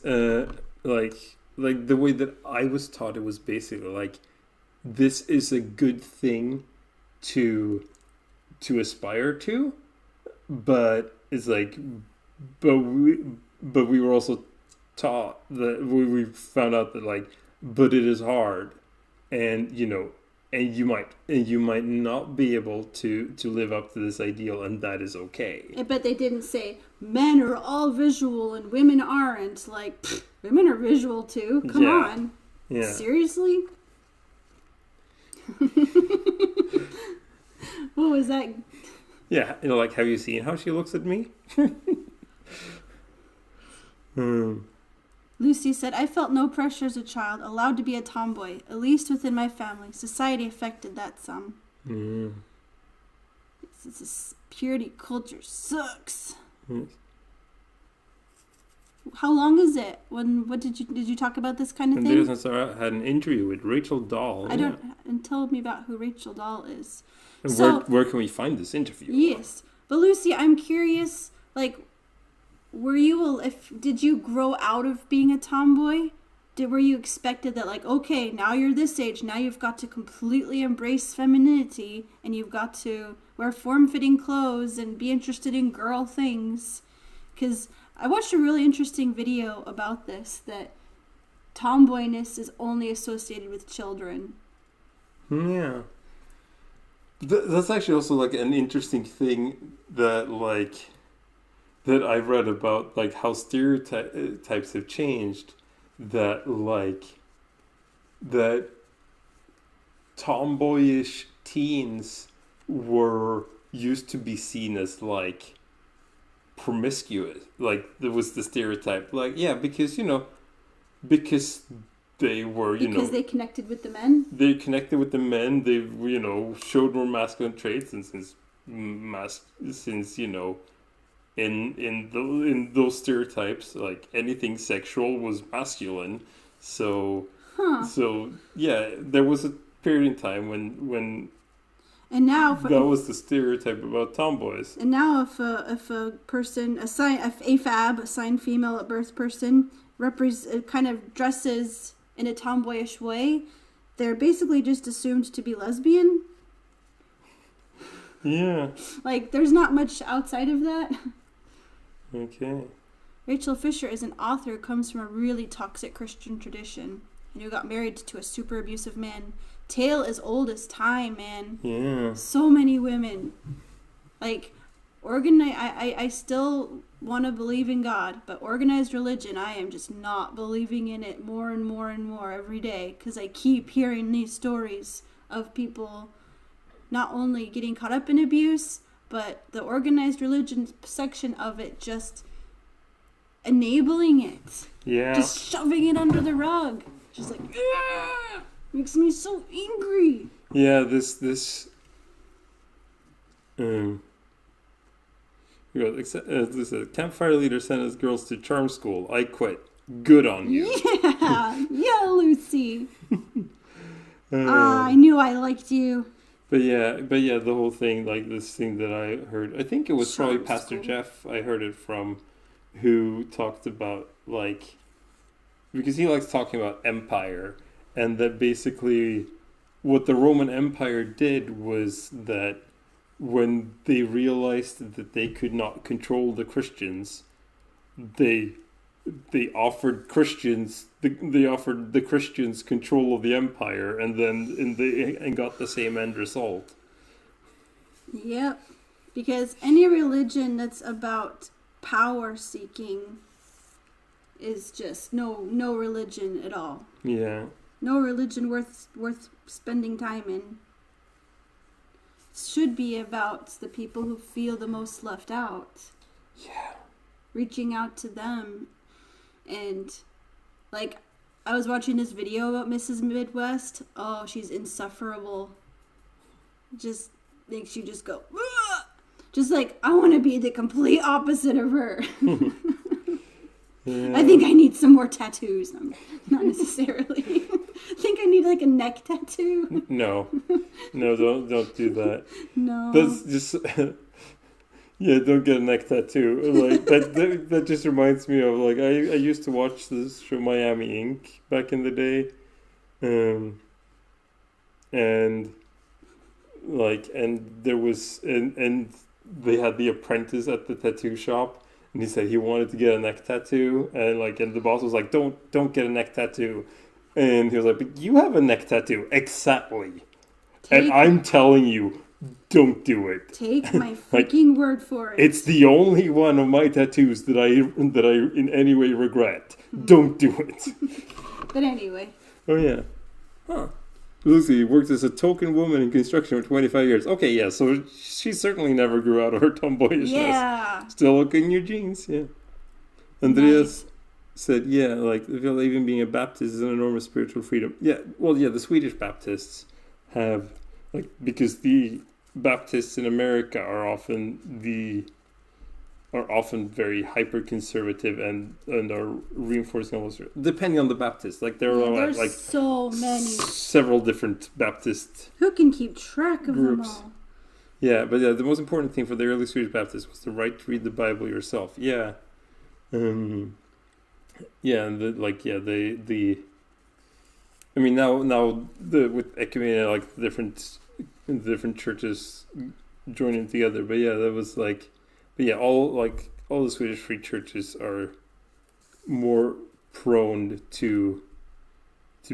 S1: like the way that I was taught it was basically like this is a good thing to aspire to, but it's like but we were also taught that we found out that like but it is hard, and and you might not be able to live up to this ideal, and that is okay.
S2: But they didn't say men are all visual and women aren't. Like, women are visual too. Come on.
S1: Yeah.
S2: Seriously? What was that?
S1: Yeah, like, have you seen how she looks at me?
S2: Lucy said, I felt no pressure as a child, allowed to be a tomboy, at least within my family. Society affected that some. This purity culture sucks. How long is it? What did you talk about this kind of thing?
S1: I had an interview with Rachel Dahl.
S2: And tell me about who Rachel Dahl is.
S1: And
S2: So,
S1: where can we find this interview?
S2: yes. But Lucy, I'm curious, like, did you grow out of being a tomboy? Were you expected that, like, okay, now you're this age, now you've got to completely embrace femininity, and you've got to wear form-fitting clothes and be interested in girl things? Because I watched a really interesting video about this, that tomboyness is only associated with children.
S1: Yeah. That's actually also, like, an interesting thing that I read about, like, how stereotypes have changed, that tomboyish teens used to be seen as, like, promiscuous. Like, there was the stereotype, like, yeah, because they were,
S2: Because they connected with the men?
S1: They connected with the men, they, showed more masculine traits, and since in those stereotypes, like anything sexual was masculine. So yeah, there was a period in time when
S2: And now,
S1: that was the stereotype about tomboys.
S2: And now, if a person, a AFAB, assigned female at birth person, kind of dresses in a tomboyish way, they're basically just assumed to be lesbian.
S1: Yeah.
S2: Like, there's not much outside of that.
S1: Okay.
S2: Rachel Fisher is an author who comes from a really toxic Christian tradition and who got married to a super abusive man. Tale as old as time, man.
S1: Yeah.
S2: So many women. Like, I still want to believe in God, but organized religion, I am just not believing in it more and more and more every day, because I keep hearing these stories of people not only getting caught up in abuse, but the organized religion section of it just enabling it.
S1: Yeah.
S2: Just shoving it under the rug. Just like, ugh! Makes me so angry.
S1: Yeah, this campfire leader sent his girls to charm school. I quit. Good on you.
S2: Yeah, Lucy. I knew I liked you.
S1: But yeah, the whole thing, like this thing that I heard, I think it was
S2: Charm
S1: probably Pastor
S2: school.
S1: Jeff I heard it from, who talked about, like, because he likes talking about empire, and that basically what the Roman Empire did was that when they realized that they could not control the Christians, they offered the Christians control of the empire, and got the same end result.
S2: Yep. Because any religion that's about power seeking is just no religion at all.
S1: Yeah.
S2: No religion worth spending time in. Should be about the people who feel the most left out.
S1: Yeah.
S2: Reaching out to them. And, like, I was watching this video about Mrs. Midwest. Oh, she's insufferable. Just makes you just go, ugh! Just like, I want to be the complete opposite of her.
S1: Yeah.
S2: I think I need some more tattoos. Not necessarily. I think I need, like, a neck tattoo.
S1: No, don't do that.
S2: No.
S1: That's just yeah. Don't get a neck tattoo. Like that just reminds me of, like, I used to watch this show Miami Ink back in the day, and there was and they had the apprentice at the tattoo shop, and he said he wanted to get a neck tattoo, and the boss was like, don't get a neck tattoo. And he was like, but you have a neck tattoo. Exactly. And I'm telling you, don't do it.
S2: Take my freaking word for it.
S1: It's the only one of my tattoos that I in any way regret. Don't do it.
S2: But anyway.
S1: Oh, yeah. Huh. Lucy worked as a token woman in construction for 25 years. Okay, yeah, so she certainly never grew out of her tomboyishness.
S2: Yeah.
S1: Still looking in your jeans, yeah. Andreas said, yeah, like, even being a Baptist is an enormous spiritual freedom. Yeah, well, yeah, the Swedish Baptists have, like, because the Baptists in America are often very hyper conservative and are reinforcing almost, depending on the Baptist. Like, there are
S2: there's
S1: like
S2: so many,
S1: several different Baptist
S2: who can keep track of
S1: groups.
S2: them all.
S1: Yeah, but yeah, the most important thing for the early Swedish Baptists was the right to read the Bible yourself. Yeah. Yeah, and I mean, now with ecumenia, like different churches joining together, but yeah, that was like, but yeah, all the Swedish free churches are more prone to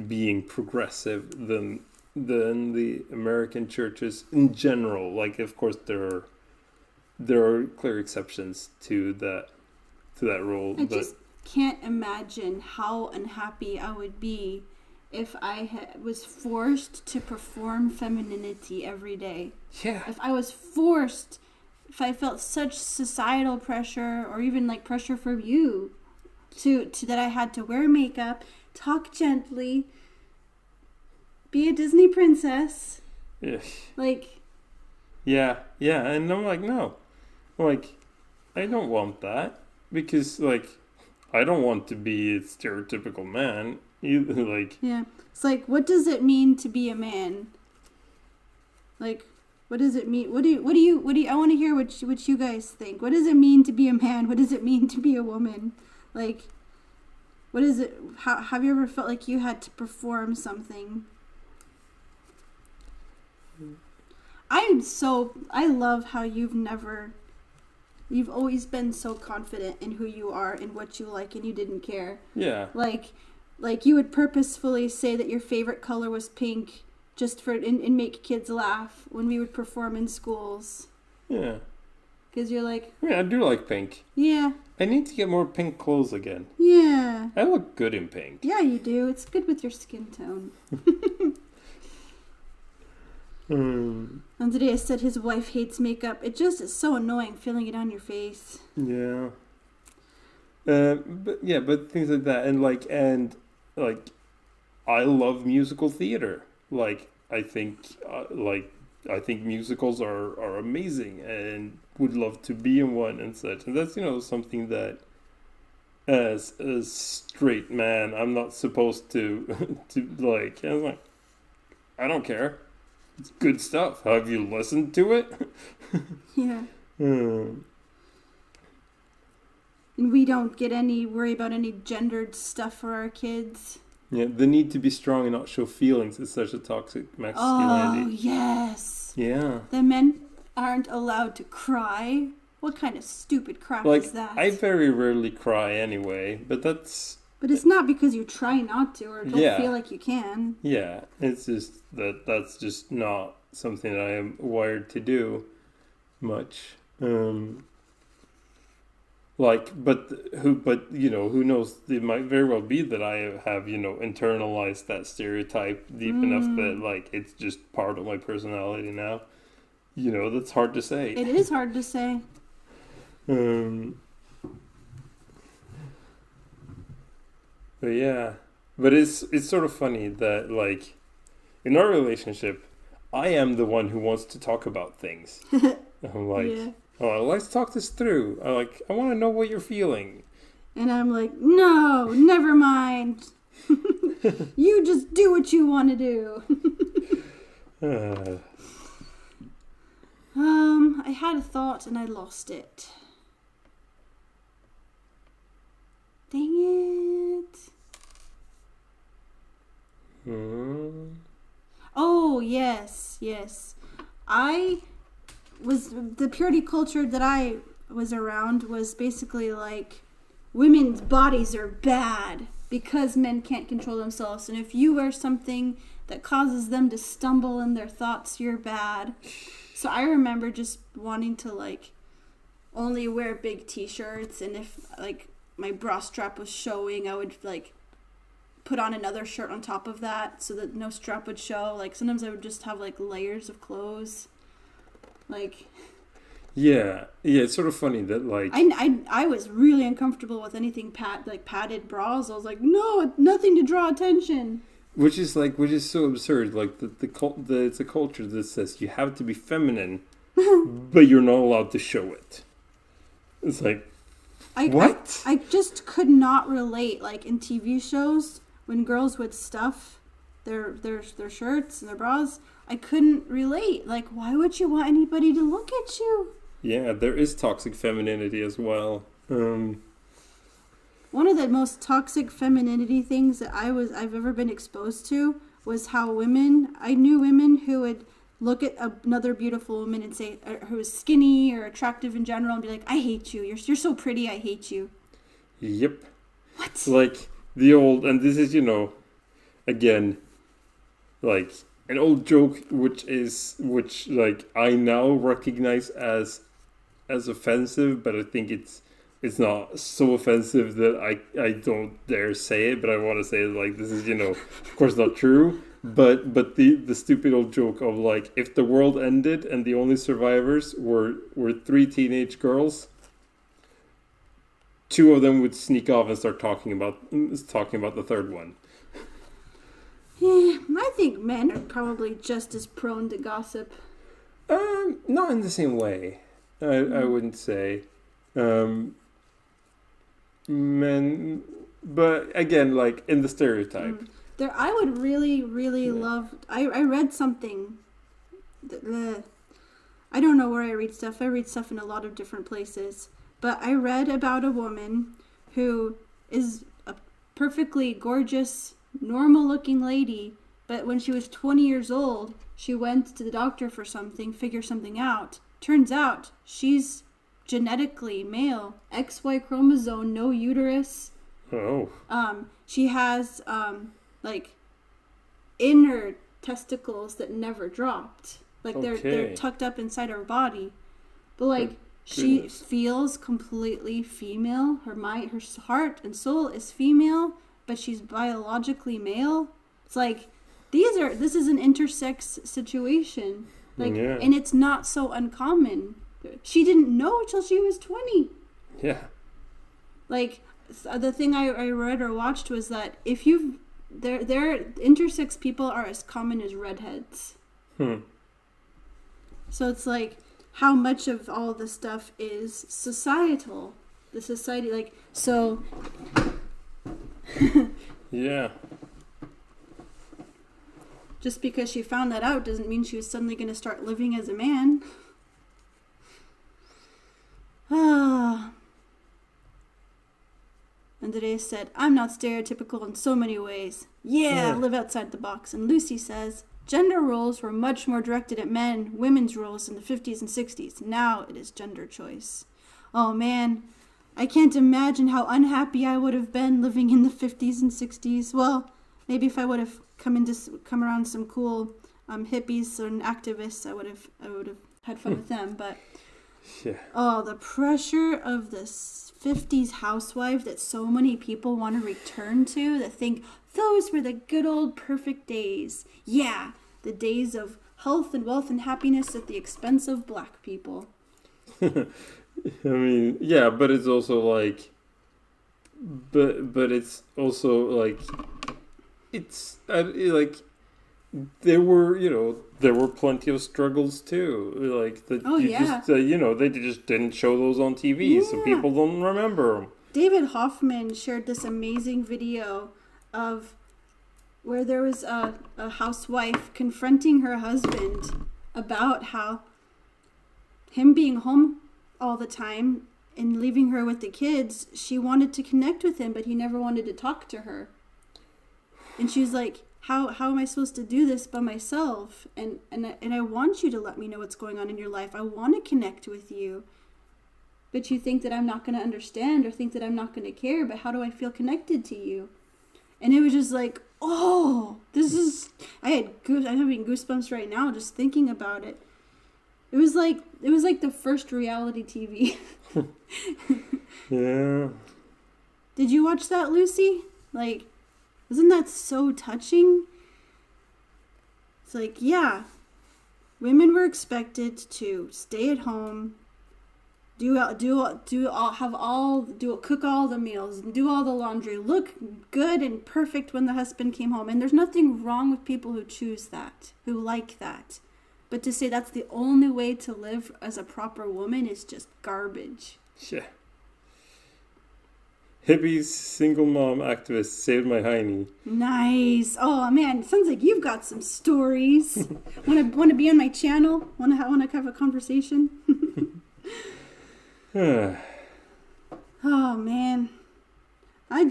S1: being progressive than the American churches in general. Like, of course, there are clear exceptions to that rule.
S2: I just can't imagine how unhappy I would be if I was forced to perform femininity every day.
S1: Yeah.
S2: If I felt such societal pressure, or even like pressure from you to that I had to wear makeup, talk gently, be a Disney princess.
S1: Yeah.
S2: Like,
S1: Yeah, and I'm like, no. Like, I don't want that because like I don't want to be a stereotypical man. Either, like
S2: Yeah. It's like, what does it mean to be a man? Like, what does it mean? What do you, I want to hear what you guys think. What does it mean to be a man? What does it mean to be a woman? Like, what is it? How, have you ever felt like you had to perform something? I love how you've always been so confident in who you are and what you like, and you didn't care.
S1: yeah.
S2: Like you would purposefully say that your favorite color was pink just for and make kids laugh when we would perform in schools.
S1: Yeah.
S2: Because you're like,
S1: I mean, I do like pink.
S2: yeah.
S1: I need to get more pink clothes again.
S2: Yeah.
S1: I look good in pink.
S2: Yeah, you do. It's good with your skin tone. And today I said his wife hates makeup. It just is so annoying feeling it on your face.
S1: Yeah. But things like that, and I love musical theater. I think musicals are amazing, and would love to be in one and such. And that's something that, as a straight man, I'm not supposed to like. I'm like, I don't care. It's good stuff. Have you listened to it?
S2: Yeah. And we don't worry about any gendered stuff for our kids.
S1: Yeah, the need to be strong and not show feelings is such a toxic masculinity.
S2: Oh, yes.
S1: Yeah.
S2: The men aren't allowed to cry. What kind of stupid crap is that?
S1: I very rarely cry anyway, but that's...
S2: But it's not because you try not to or don't feel like you can.
S1: Yeah, it's just that's just not something that I am wired to do much. Who knows? It might very well be that I have internalized that stereotype deep enough that it's just part of my personality now. That's hard to say.
S2: It is hard to say.
S1: But yeah, but it's sort of funny that in our relationship, I am the one who wants to talk about things. I'm like,
S2: yeah.
S1: Oh, let's talk this through. I want to know what you're feeling.
S2: And I'm like, no, never mind. You just do what you want to do. I had a thought and I lost it. Dang it. Oh, yes. The purity culture that I was around was basically like women's bodies are bad because men can't control themselves. And if you wear something that causes them to stumble in their thoughts, you're bad. So I remember just wanting to only wear big t-shirts, and if my bra strap was showing, I would put on another shirt on top of that so that no strap would show. Sometimes I would just have layers of clothes.
S1: Yeah, it's sort of funny that
S2: I was really uncomfortable with anything padded bras. I was like, no, nothing to draw attention.
S1: Which is so absurd. It's a culture that says you have to be feminine, but you're not allowed to show it. It's what?
S2: I just could not relate. In TV shows, when girls would stuff their shirts and their bras, I couldn't relate. Why would you want anybody to look at you?
S1: Yeah, there is toxic femininity as well.
S2: One of the most toxic femininity things that I've ever been exposed to was how I knew women who would look at another beautiful woman and say, who was skinny or attractive in general, and be like, I hate you. You're so pretty, I hate you.
S1: Yep.
S2: What?
S1: The old, and this is, again, an old joke, which I now recognize as offensive, but I think it's not so offensive that I don't dare say it, but I want to say this is, of course not true, but the stupid old joke of if the world ended and the only survivors were 3 teenage girls, 2 of them would sneak off and start talking about the third one.
S2: Yeah, I think men are probably just as prone to gossip.
S1: Not in the same way. I wouldn't say. Um, men, but again, like in the stereotype.
S2: There, I would really love. I read something. I don't know where I read stuff. I read stuff in a lot of different places. But I read about a woman who is a perfectly gorgeous, normal-looking lady. But when she was 20 years old, she went to the doctor for something, figure something out. Turns out she's genetically male, XY chromosome, no uterus.
S1: Oh.
S2: She has like inner testicles that never dropped. Like they're tucked up inside her body. But like she feels completely female. Her mind, her heart and soul is female, but she's biologically male. It's like this is an intersex situation. Like and it's not so uncommon. She didn't know till she was 20.
S1: Yeah.
S2: Like the thing I read or watched was that if you've there intersex people are as common as redheads. So it's like how much of all this stuff is societal, the society, like, so
S1: yeah,
S2: just because she found that out doesn't mean she was suddenly going to start living as a man. Andres said, I'm not stereotypical in so many ways. Yeah, live outside the box. And Lucy says, gender roles were much more directed at men, women's roles in the 50s and 60s. Now it is gender choice. Oh man, I can't imagine how unhappy I would have been living in the 50s and 60s. Well, maybe if I would have come around some cool hippies and activists, I would have had fun with them. But the pressure of this 50s housewife that so many people want to return to, that think those were the good old perfect days. Yeah, the days of health and wealth and happiness at the expense of black people.
S1: I mean, yeah, but it's also like, but it's also like, it's like there were plenty of struggles too. Like that. Just, they just didn't show those on TV, so people don't remember them.
S2: David Hoffman shared this amazing video of where there was a housewife confronting her husband about how him being home all the time and leaving her with the kids, she wanted to connect with him, but he never wanted to talk to her. And she was like, how am I supposed to do this by myself? And I want you to let me know what's going on in your life. I want to connect with you. But you think that I'm not going to understand or think that I'm not going to care, but how do I feel connected to you? And it was just like, I'm having goosebumps right now just thinking about it. It was like the first reality TV.
S1: Yeah.
S2: Did you watch that, Lucy? Like, isn't that so touching? It's like, yeah, women were expected to stay at home, cook all the meals, do all the laundry, look good and perfect when the husband came home. And there's nothing wrong with people who choose that, who like that. But to say that's the only way to live as a proper woman is just garbage.
S1: Yeah. Hippies, single mom activist saved my hiney.
S2: Nice. Oh man, sounds like you've got some stories. Want to be on my channel? Want to have a conversation? Oh man, I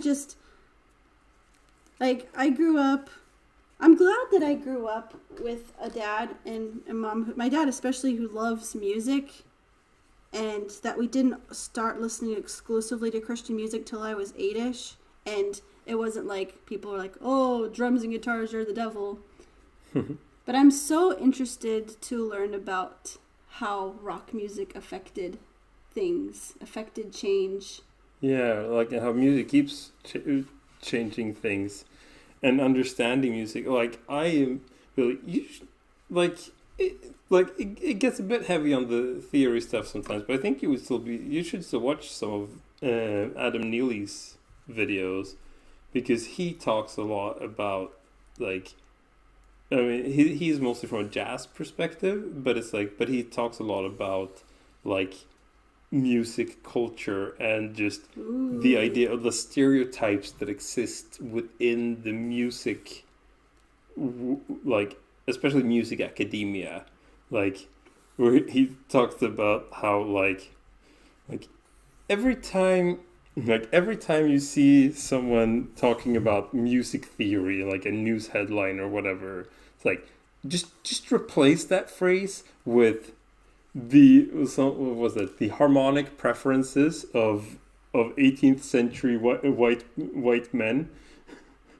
S2: grew up. I'm glad that I grew up with a dad and a mom. My dad especially, who loves music. And that we didn't start listening exclusively to Christian music till I was 8-ish. And it wasn't like people were like, oh, drums and guitars are the devil. But I'm so interested to learn about how rock music affected change.
S1: Yeah, like how music keeps changing things and understanding music. Like, I am really, it gets a bit heavy on the theory stuff sometimes, but I think you should still watch some of Adam Neely's videos, because he talks a lot about, like, I mean, he's mostly from a jazz perspective, but it's like, but he talks a lot about, like, music culture and just
S2: Ooh.
S1: the idea of the stereotypes that exist within the music, like especially music academia, like where he talks about how like every time every time you see someone talking about music theory, like a news headline or whatever, it's like just replace that phrase with what was it? The harmonic preferences of 18th century white men,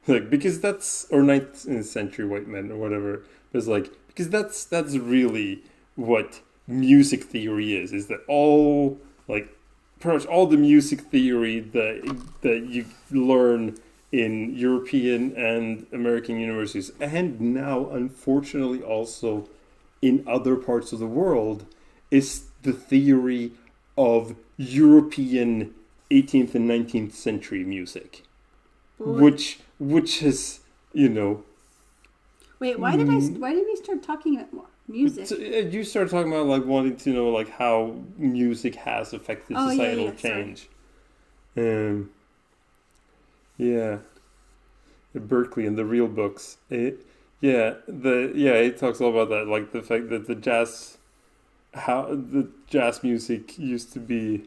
S1: like because that's or 19th century white men or whatever. It's like because that's really what music theory is that all like pretty much all the music theory that you learn in European and American universities, and now unfortunately also in other parts of the world, is the theory of European 18th and 19th century music.
S2: Boy.
S1: Which is, you know...
S2: Wait, why did we start talking about music?
S1: You started talking about like wanting to know like how music has affected societal change. Yeah. Berkeley and the real books. It talks all about that, like the fact that the jazz music used to be,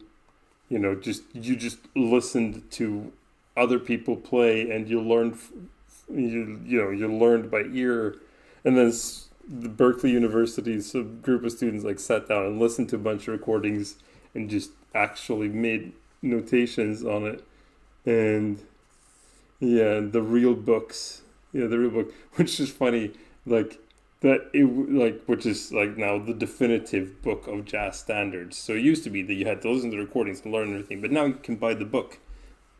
S1: you know, you just listened to other people play and you learned, you learned by ear, and then the Berkeley University's group of students like sat down and listened to a bunch of recordings and just actually made notations on it, and the real books. Yeah, the real book, which is funny, like that it like which is like now the definitive book of jazz standards. So it used to be that you had to listen to the recordings and learn everything, but now you can buy the book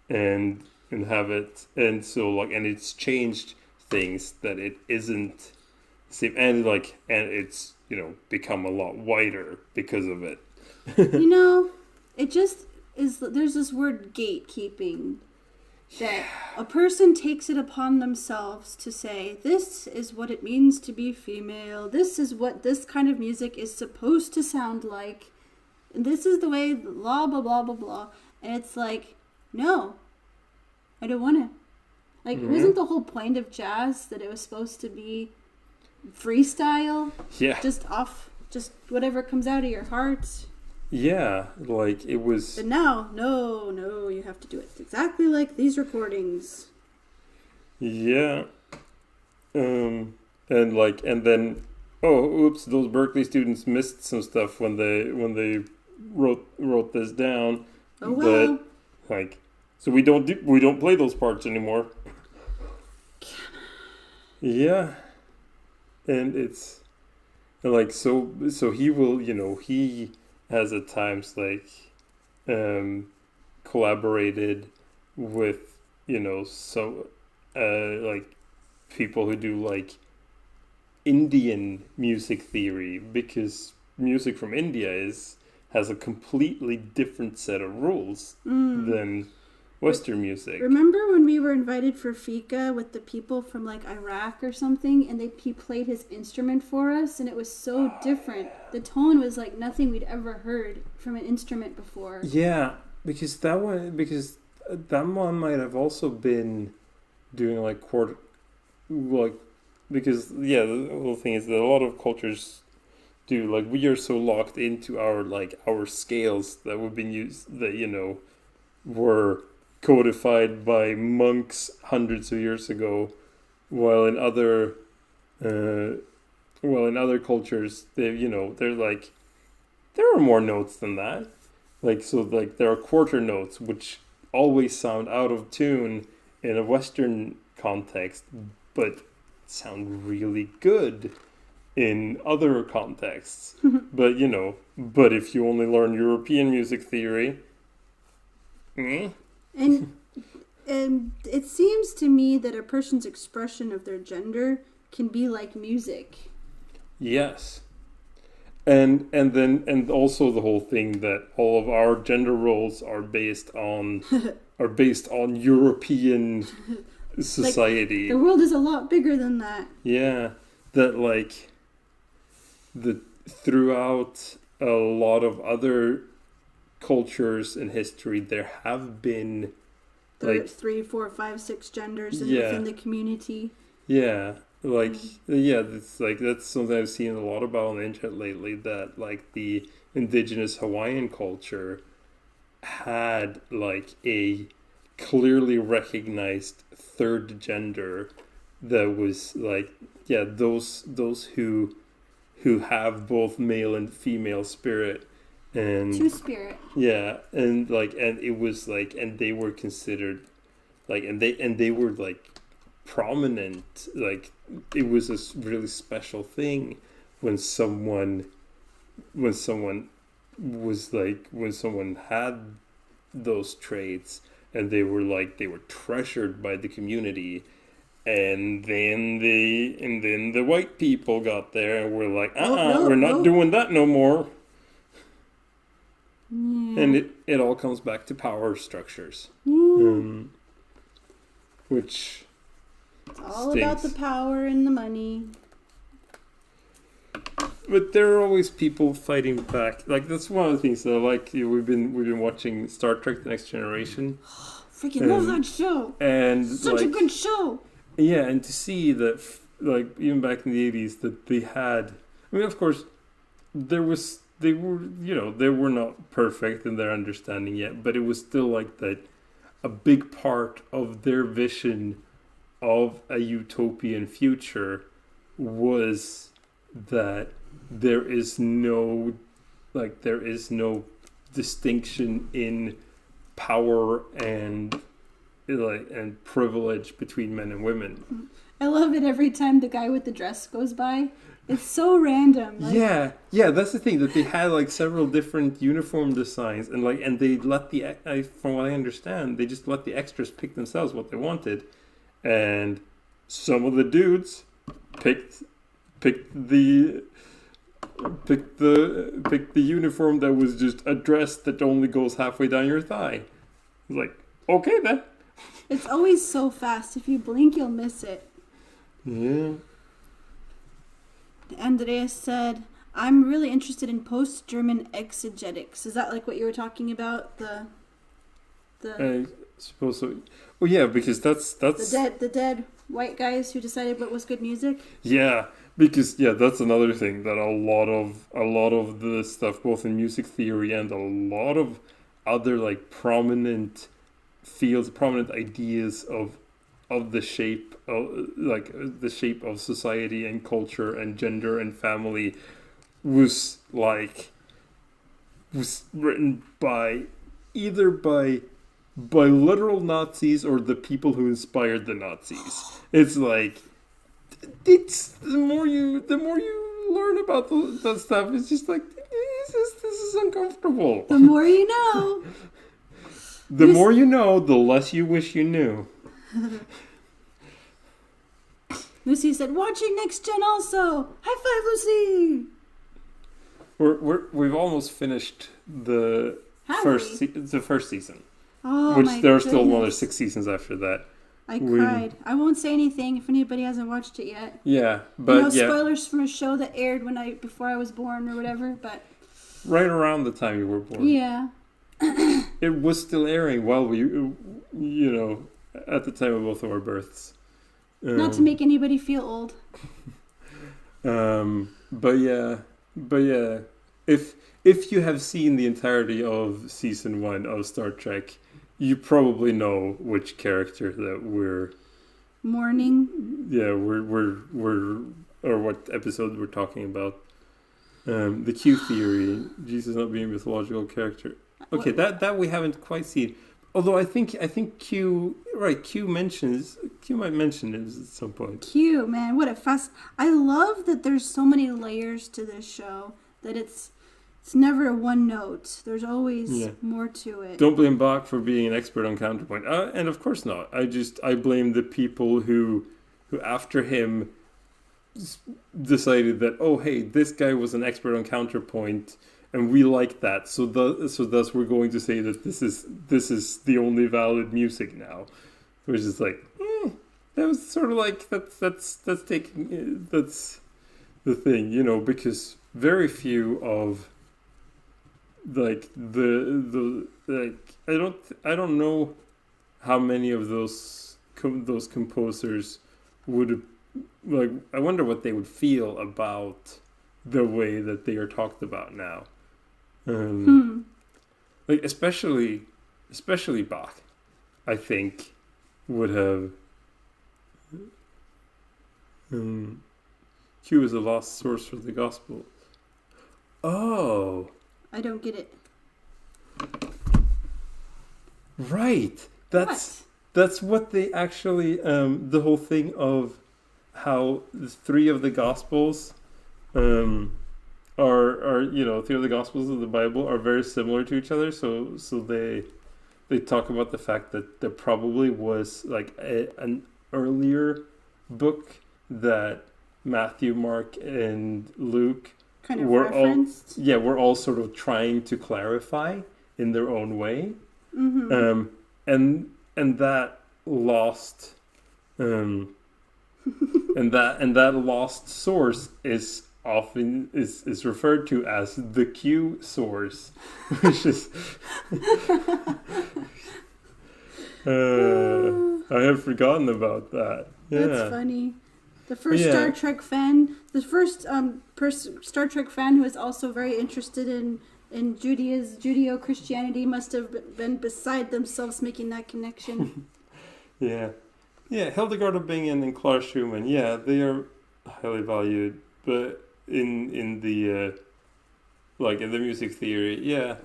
S1: and have it, and so like and it's changed things that it isn't same, and it's become a lot wider because of it.
S2: It just is. There's this word gatekeeping. That a person takes it upon themselves to say, this is what it means to be female, this is what this kind of music is supposed to sound like, and this is the way, blah, blah, blah, blah, blah. And it's like, no, I don't want to. Like, wasn't the whole point of jazz that it was supposed to be freestyle?
S1: Yeah.
S2: Just whatever comes out of your heart.
S1: Yeah, like it was.
S2: But now, no, you have to do it exactly like these recordings.
S1: Yeah. And then, oops, those Berkeley students missed some stuff when they wrote this down.
S2: Oh well.
S1: But so we don't play those parts anymore. Yeah. And it's like so he will, he has at times collaborated with some people who do like Indian music theory, because music from India has a completely different set of rules than Western music.
S2: Remember when we were invited for fika with the people from like Iraq or something, and he played his instrument for us, and it was so different. The tone was like nothing we'd ever heard from an instrument before.
S1: Yeah, because that one might have also been doing because the whole thing is that a lot of cultures do, like, we are so locked into our scales that we've been used, that were codified by monks hundreds of years ago, while in other cultures they're like, there are more notes than that, there are quarter notes which always sound out of tune in a Western context but sound really good in other contexts. but if you only learn European music theory,
S2: And it seems to me that a person's expression of their gender can be like music.
S1: Yes. And also the whole thing that all of our gender roles are based on European society.
S2: The world is a lot bigger than that.
S1: Yeah. That throughout a lot of other cultures in history, there have been like
S2: 3, 4, 5, 6 genders
S1: Yeah.
S2: within the community.
S1: yeah, like yeah, that's something I've seen a lot about on the internet lately. That like the indigenous Hawaiian culture had like a clearly recognized third gender that was like those who have both male and female spirit and
S2: Two-spirit.
S1: yeah and it was like and they were considered like and they were like prominent, like it was a really special thing when someone had those traits, and they were treasured by the community. And then the white people got there and were like,
S2: No,
S1: we're not
S2: no.
S1: doing that no more.
S2: Yeah.
S1: And it all comes back to power structures, which
S2: It's all about the
S1: stinks.
S2: power and the money.
S1: But there are always people fighting back. Like that's one of the things that we've been watching Star Trek: The Next Generation,
S2: Freaking love that show.
S1: and
S2: Such a good show.
S1: yeah, and to see that like even back in the 80s that they had. I mean, of course, they were not perfect in their understanding yet, but it was still like that. A big part of their vision of a utopian future was that there is no distinction in power and privilege between men and women.
S2: I love it every time the guy with the dress goes by. It's so random. Like,
S1: Yeah, that's the thing, that they had like several different uniform designs, and they let from what I understand, they just let the extras pick themselves what they wanted, and some of the dudes picked the uniform that was just a dress that only goes halfway down your thigh. It's like, okay then.
S2: It's always so fast. If you blink, you'll miss it.
S1: Yeah.
S2: Andreas said, I'm really interested in post-German exegetics. Is that like what you were talking about? The
S1: I suppose so. Oh yeah, because that's
S2: the dead white guys who decided what was good music?
S1: yeah, because that's another thing, that a lot of the stuff, both in music theory and a lot of other like prominent fields, prominent ideas of the shape of society and culture and gender and family was written either by literal Nazis or the people who inspired the Nazis. It's like the more you learn about that stuff, it's just like this is uncomfortable.
S2: The more you know.
S1: The more you know, the less you wish you knew.
S2: Lucy said, watching Next Gen also. High five, Lucy.
S1: We've almost finished the first season,
S2: Oh,
S1: which
S2: my
S1: there are still another
S2: goodness.
S1: 6 seasons after that.
S2: I cried. I won't say anything if anybody hasn't watched it yet.
S1: Yeah, but
S2: spoilers from a show that aired before I was born or whatever, but
S1: right around the time you were born.
S2: yeah.
S1: It was still airing while we, at the time of both of our births.
S2: Not to make anybody feel old.
S1: But yeah, if you have seen the entirety of season 1 of Star Trek, you probably know which character that we're
S2: Mourning.
S1: Yeah, we're or what episode we're talking about. The Q theory, Jesus not being a mythological character. Okay, that we haven't quite seen. Although I think Q might mention it at some point.
S2: Q, man, what a fast. I love that there's so many layers to this show, that it's never one note. There's always more to it.
S1: Don't blame Bach for being an expert on counterpoint. And of course not. I blame the people who after him decided that, oh hey, this guy was an expert on counterpoint and we like that, so thus we're going to say that this is the only valid music now, which is like that was sort of like that's the thing, because very few of like the like I don't know how many of those composers would like. I wonder what they would feel about the way that they are talked about now. Like especially Bach, I think would have. Q is a lost source for the gospel. Oh,
S2: I don't get it.
S1: right. That's what they actually. The whole thing of how the three of the gospels, are three of the gospels of the Bible are very similar to each other. So they talk about the fact that there probably was like an earlier book that Matthew, Mark, and Luke
S2: kind of
S1: were
S2: referenced.
S1: we're all sort of trying to clarify in their own way.
S2: Mm-hmm.
S1: And that lost and that lost source is often is referred to as the Q source, which is I had forgotten about that. Yeah.
S2: That's funny. The first Star Trek fan, Star Trek fan who is also very interested in Judeo-Christianity must have been beside themselves making that connection.
S1: Yeah, Hildegard of Bingen and Clara Schumann. Yeah, they are highly valued, but in the like in the music theory, yeah.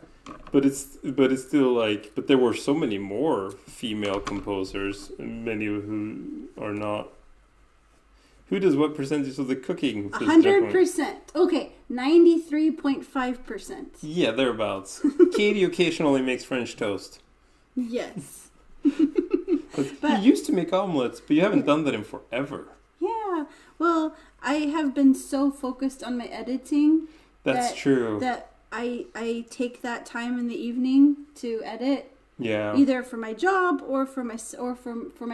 S1: But it's still like, but there were so many more female composers, many of who are not. Who does what percentage of the cooking?
S2: 100%. Okay, 93.5%.
S1: Yeah, thereabouts. Katie occasionally makes French toast.
S2: Yes.
S1: But you used to make omelets, but you haven't done that in forever.
S2: Yeah. Well, I have been so focused on my editing.
S1: That's true.
S2: That I take that time in the evening to edit.
S1: Yeah.
S2: Either for my job or for my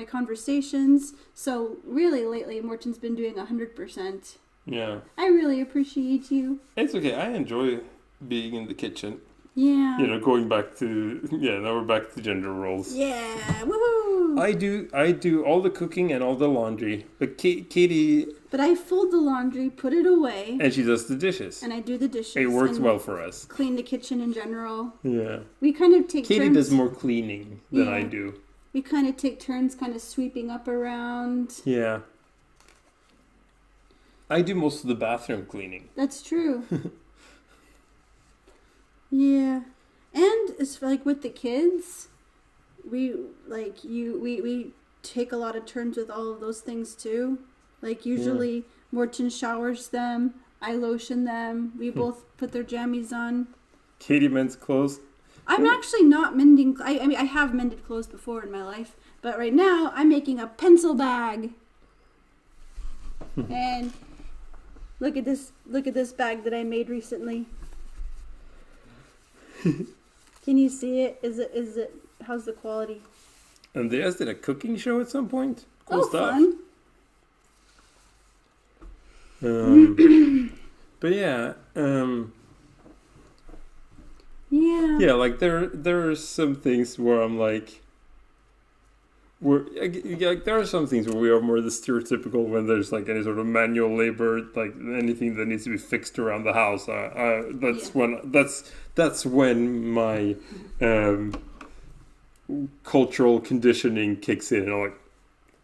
S2: conversations. So really lately Morton's been doing 100%.
S1: Yeah.
S2: I really appreciate you.
S1: It's okay. I enjoy being in the kitchen.
S2: Yeah.
S1: Going back to now we're back to gender roles.
S2: Yeah. Woohoo.
S1: I do all the cooking and all the laundry. But Katie.
S2: But I fold the laundry, put it away.
S1: And she does the dishes.
S2: And I do the dishes.
S1: It works well for us.
S2: Clean the kitchen in general.
S1: Yeah.
S2: We kind of take turns.
S1: Katie does more cleaning than I do.
S2: We kind of take turns kind of sweeping up around.
S1: Yeah. I do most of the bathroom cleaning.
S2: That's true. Yeah. And it's like with the kids, we take a lot of turns with all of those things too. Like usually Morton showers them, I lotion them, we both put their jammies on.
S1: Katie mends clothes.
S2: I'm actually not mending. I mean, I have mended clothes before in my life, but right now I'm making a pencil bag. And look at this bag that I made recently. Can you see it? Is it how's the quality?
S1: Andreas did a cooking show at some point. Cool stuff.
S2: Fun.
S1: But yeah,
S2: yeah,
S1: like there are some things where I'm like, there are some things where we are more the stereotypical when there's like any sort of manual labor, like anything that needs to be fixed around the house. That's when my cultural conditioning kicks in, and I'm like,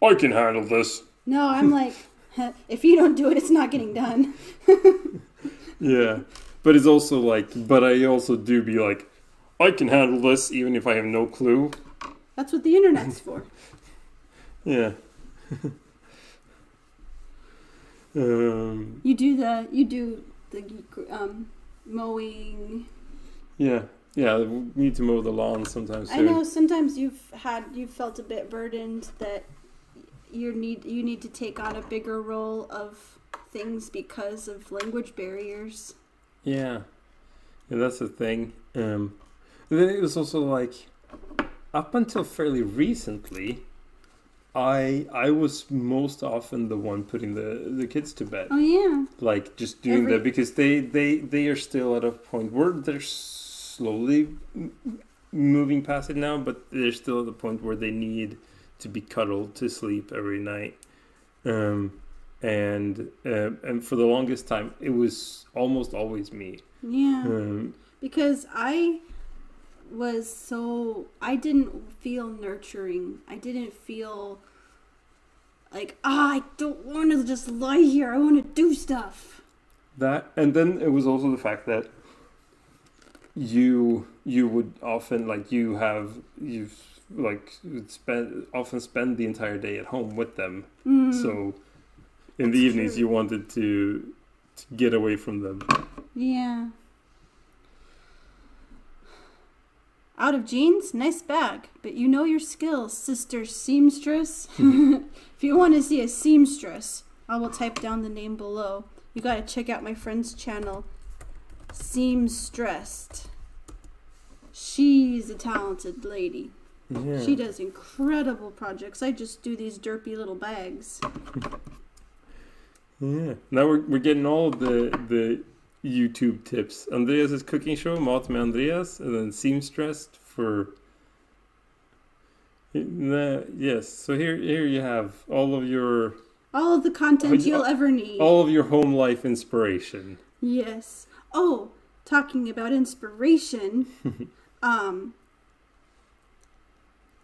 S1: I can handle this.
S2: No, I'm like, if you don't do it, it's not getting done.
S1: Yeah, but it's also like, but I also do be like, I can handle this even if I have no clue.
S2: That's what the internet's for.
S1: Yeah.
S2: You do the mowing.
S1: Yeah, we need to mow the lawn sometimes too.
S2: I know sometimes you've felt a bit burdened that you need to take on a bigger role of things because of language barriers.
S1: Yeah, that's the thing. And then it was also like, up until fairly recently, I was most often the one putting the kids to bed.
S2: Oh yeah.
S1: Like just doing that because they are still at a point where they're slowly moving past it now, but they're still at the point where they need to be cuddled to sleep every night. And for the longest time, it was almost always me.
S2: Yeah. Because I didn't feel nurturing. I didn't feel like, I don't want to just lie here. I want to do stuff.
S1: That, and then it was also the fact that you would often often spend the entire day at home with them. So in the evenings you wanted to get away from them.
S2: Yeah. Out of jeans, nice bag, but you know your skills, sister seamstress. If you want to see a seamstress, I will type down the name below. You gotta check out my friend's channel, Seamstressed. She's a talented lady.
S1: Yeah.
S2: She does incredible projects. I just do these derpy little bags.
S1: Yeah. Now we're getting all of the YouTube tips. Andreas' cooking show, Mat med Andreas, and then Seamstressed for... yes, so here you have all of
S2: the content you'll ever need.
S1: All of your home life inspiration.
S2: Yes. Oh, talking about inspiration, I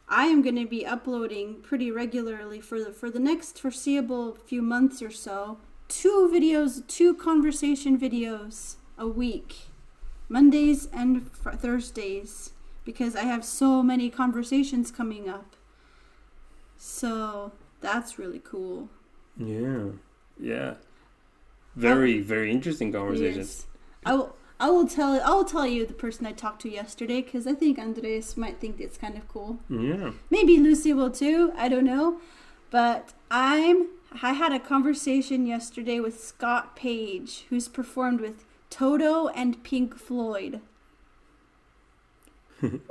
S2: am going to be uploading pretty regularly for the next foreseeable few months or so. 2 conversation videos a week, Mondays and Thursdays, because I have so many conversations coming up. So that's really cool. Yeah. Very, very interesting conversations. Yes. I'll tell you the person I talked to yesterday, because I think Andres might think it's kind of cool.
S1: Yeah.
S2: Maybe Lucy will too. I don't know. But I had a conversation yesterday with Scott Page, who's performed with Toto and Pink Floyd. What?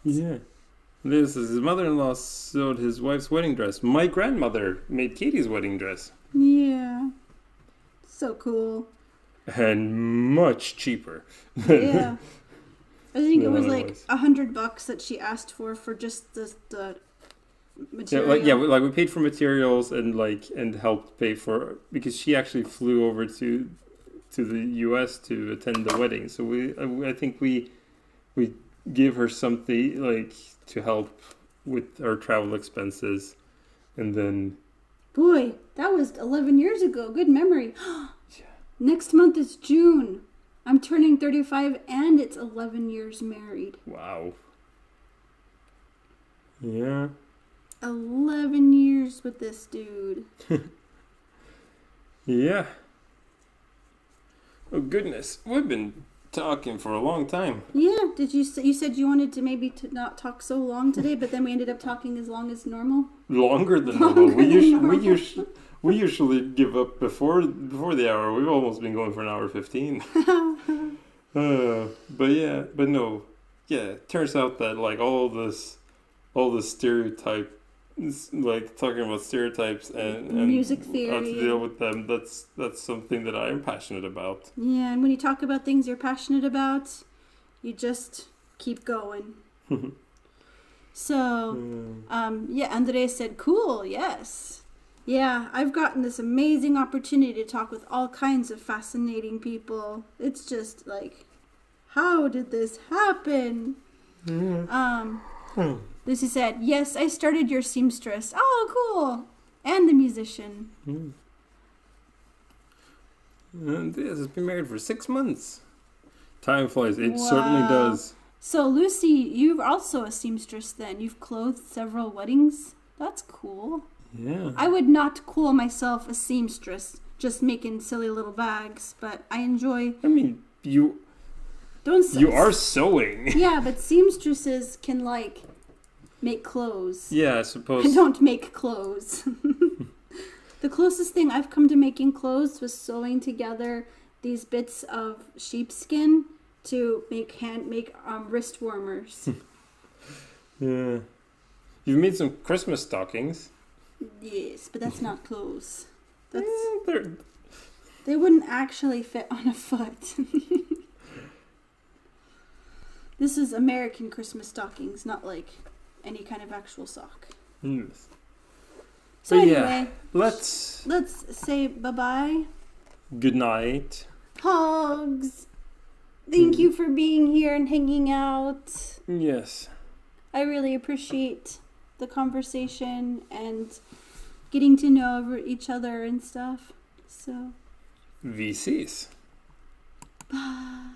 S1: Yeah. This is his mother-in-law sewed his wife's wedding dress. My grandmother made Katie's wedding dress.
S2: Yeah. So cool.
S1: And much cheaper.
S2: Yeah. I think it was like $100 that she asked for just the material.
S1: We paid for materials and helped pay for, because she actually flew over to the US to attend the wedding. So I think we give her something to help with our travel expenses, and then...
S2: Boy, that was 11 years ago. Good memory.
S1: Yeah.
S2: Next month is June. I'm turning 35 and it's 11 years married.
S1: Wow. Yeah.
S2: 11 years with this dude.
S1: Yeah. Oh goodness, we've been talking for a long time.
S2: Yeah, you said you wanted to maybe not talk so long today, but then we ended up talking as long as normal.
S1: Longer than normal. We usually give up before the hour. We've almost been going for an hour 15. But no. Yeah, it turns out that all this stereotype, talking about stereotypes and
S2: music theory,
S1: how to deal with them, that's something that I am passionate about.
S2: Yeah, and when you talk about things you're passionate about, you just keep going. So, Andres said, cool, yes. Yeah, I've gotten this amazing opportunity to talk with all kinds of fascinating people. It's just how did this happen? Lucy said, yes, I started your seamstress. Oh, cool. And the musician.
S1: Andreas has been married for 6 months. Time flies. It certainly does.
S2: So, Lucy, you're also a seamstress then. You've clothed several weddings. That's cool.
S1: Yeah.
S2: I would not call myself a seamstress, just making silly little bags, but I enjoy...
S1: I mean, you are sewing.
S2: Yeah, but seamstresses can, make clothes.
S1: Yeah, I suppose.
S2: I don't make clothes. The closest thing I've come to making clothes was sewing together these bits of sheepskin to make wrist warmers.
S1: Yeah. You've made some Christmas stockings.
S2: Yes, but that's not clothes. They wouldn't actually fit on a foot. This is American Christmas stockings, not like any kind of actual sock.
S1: Yes.
S2: So
S1: But
S2: anyway,
S1: let's
S2: say bye-bye.
S1: good night.
S2: Hugs. Thank you for being here and hanging out.
S1: Yes.
S2: I really appreciate the conversation and getting to know each other and stuff. So,
S1: Vi ses.
S2: bye.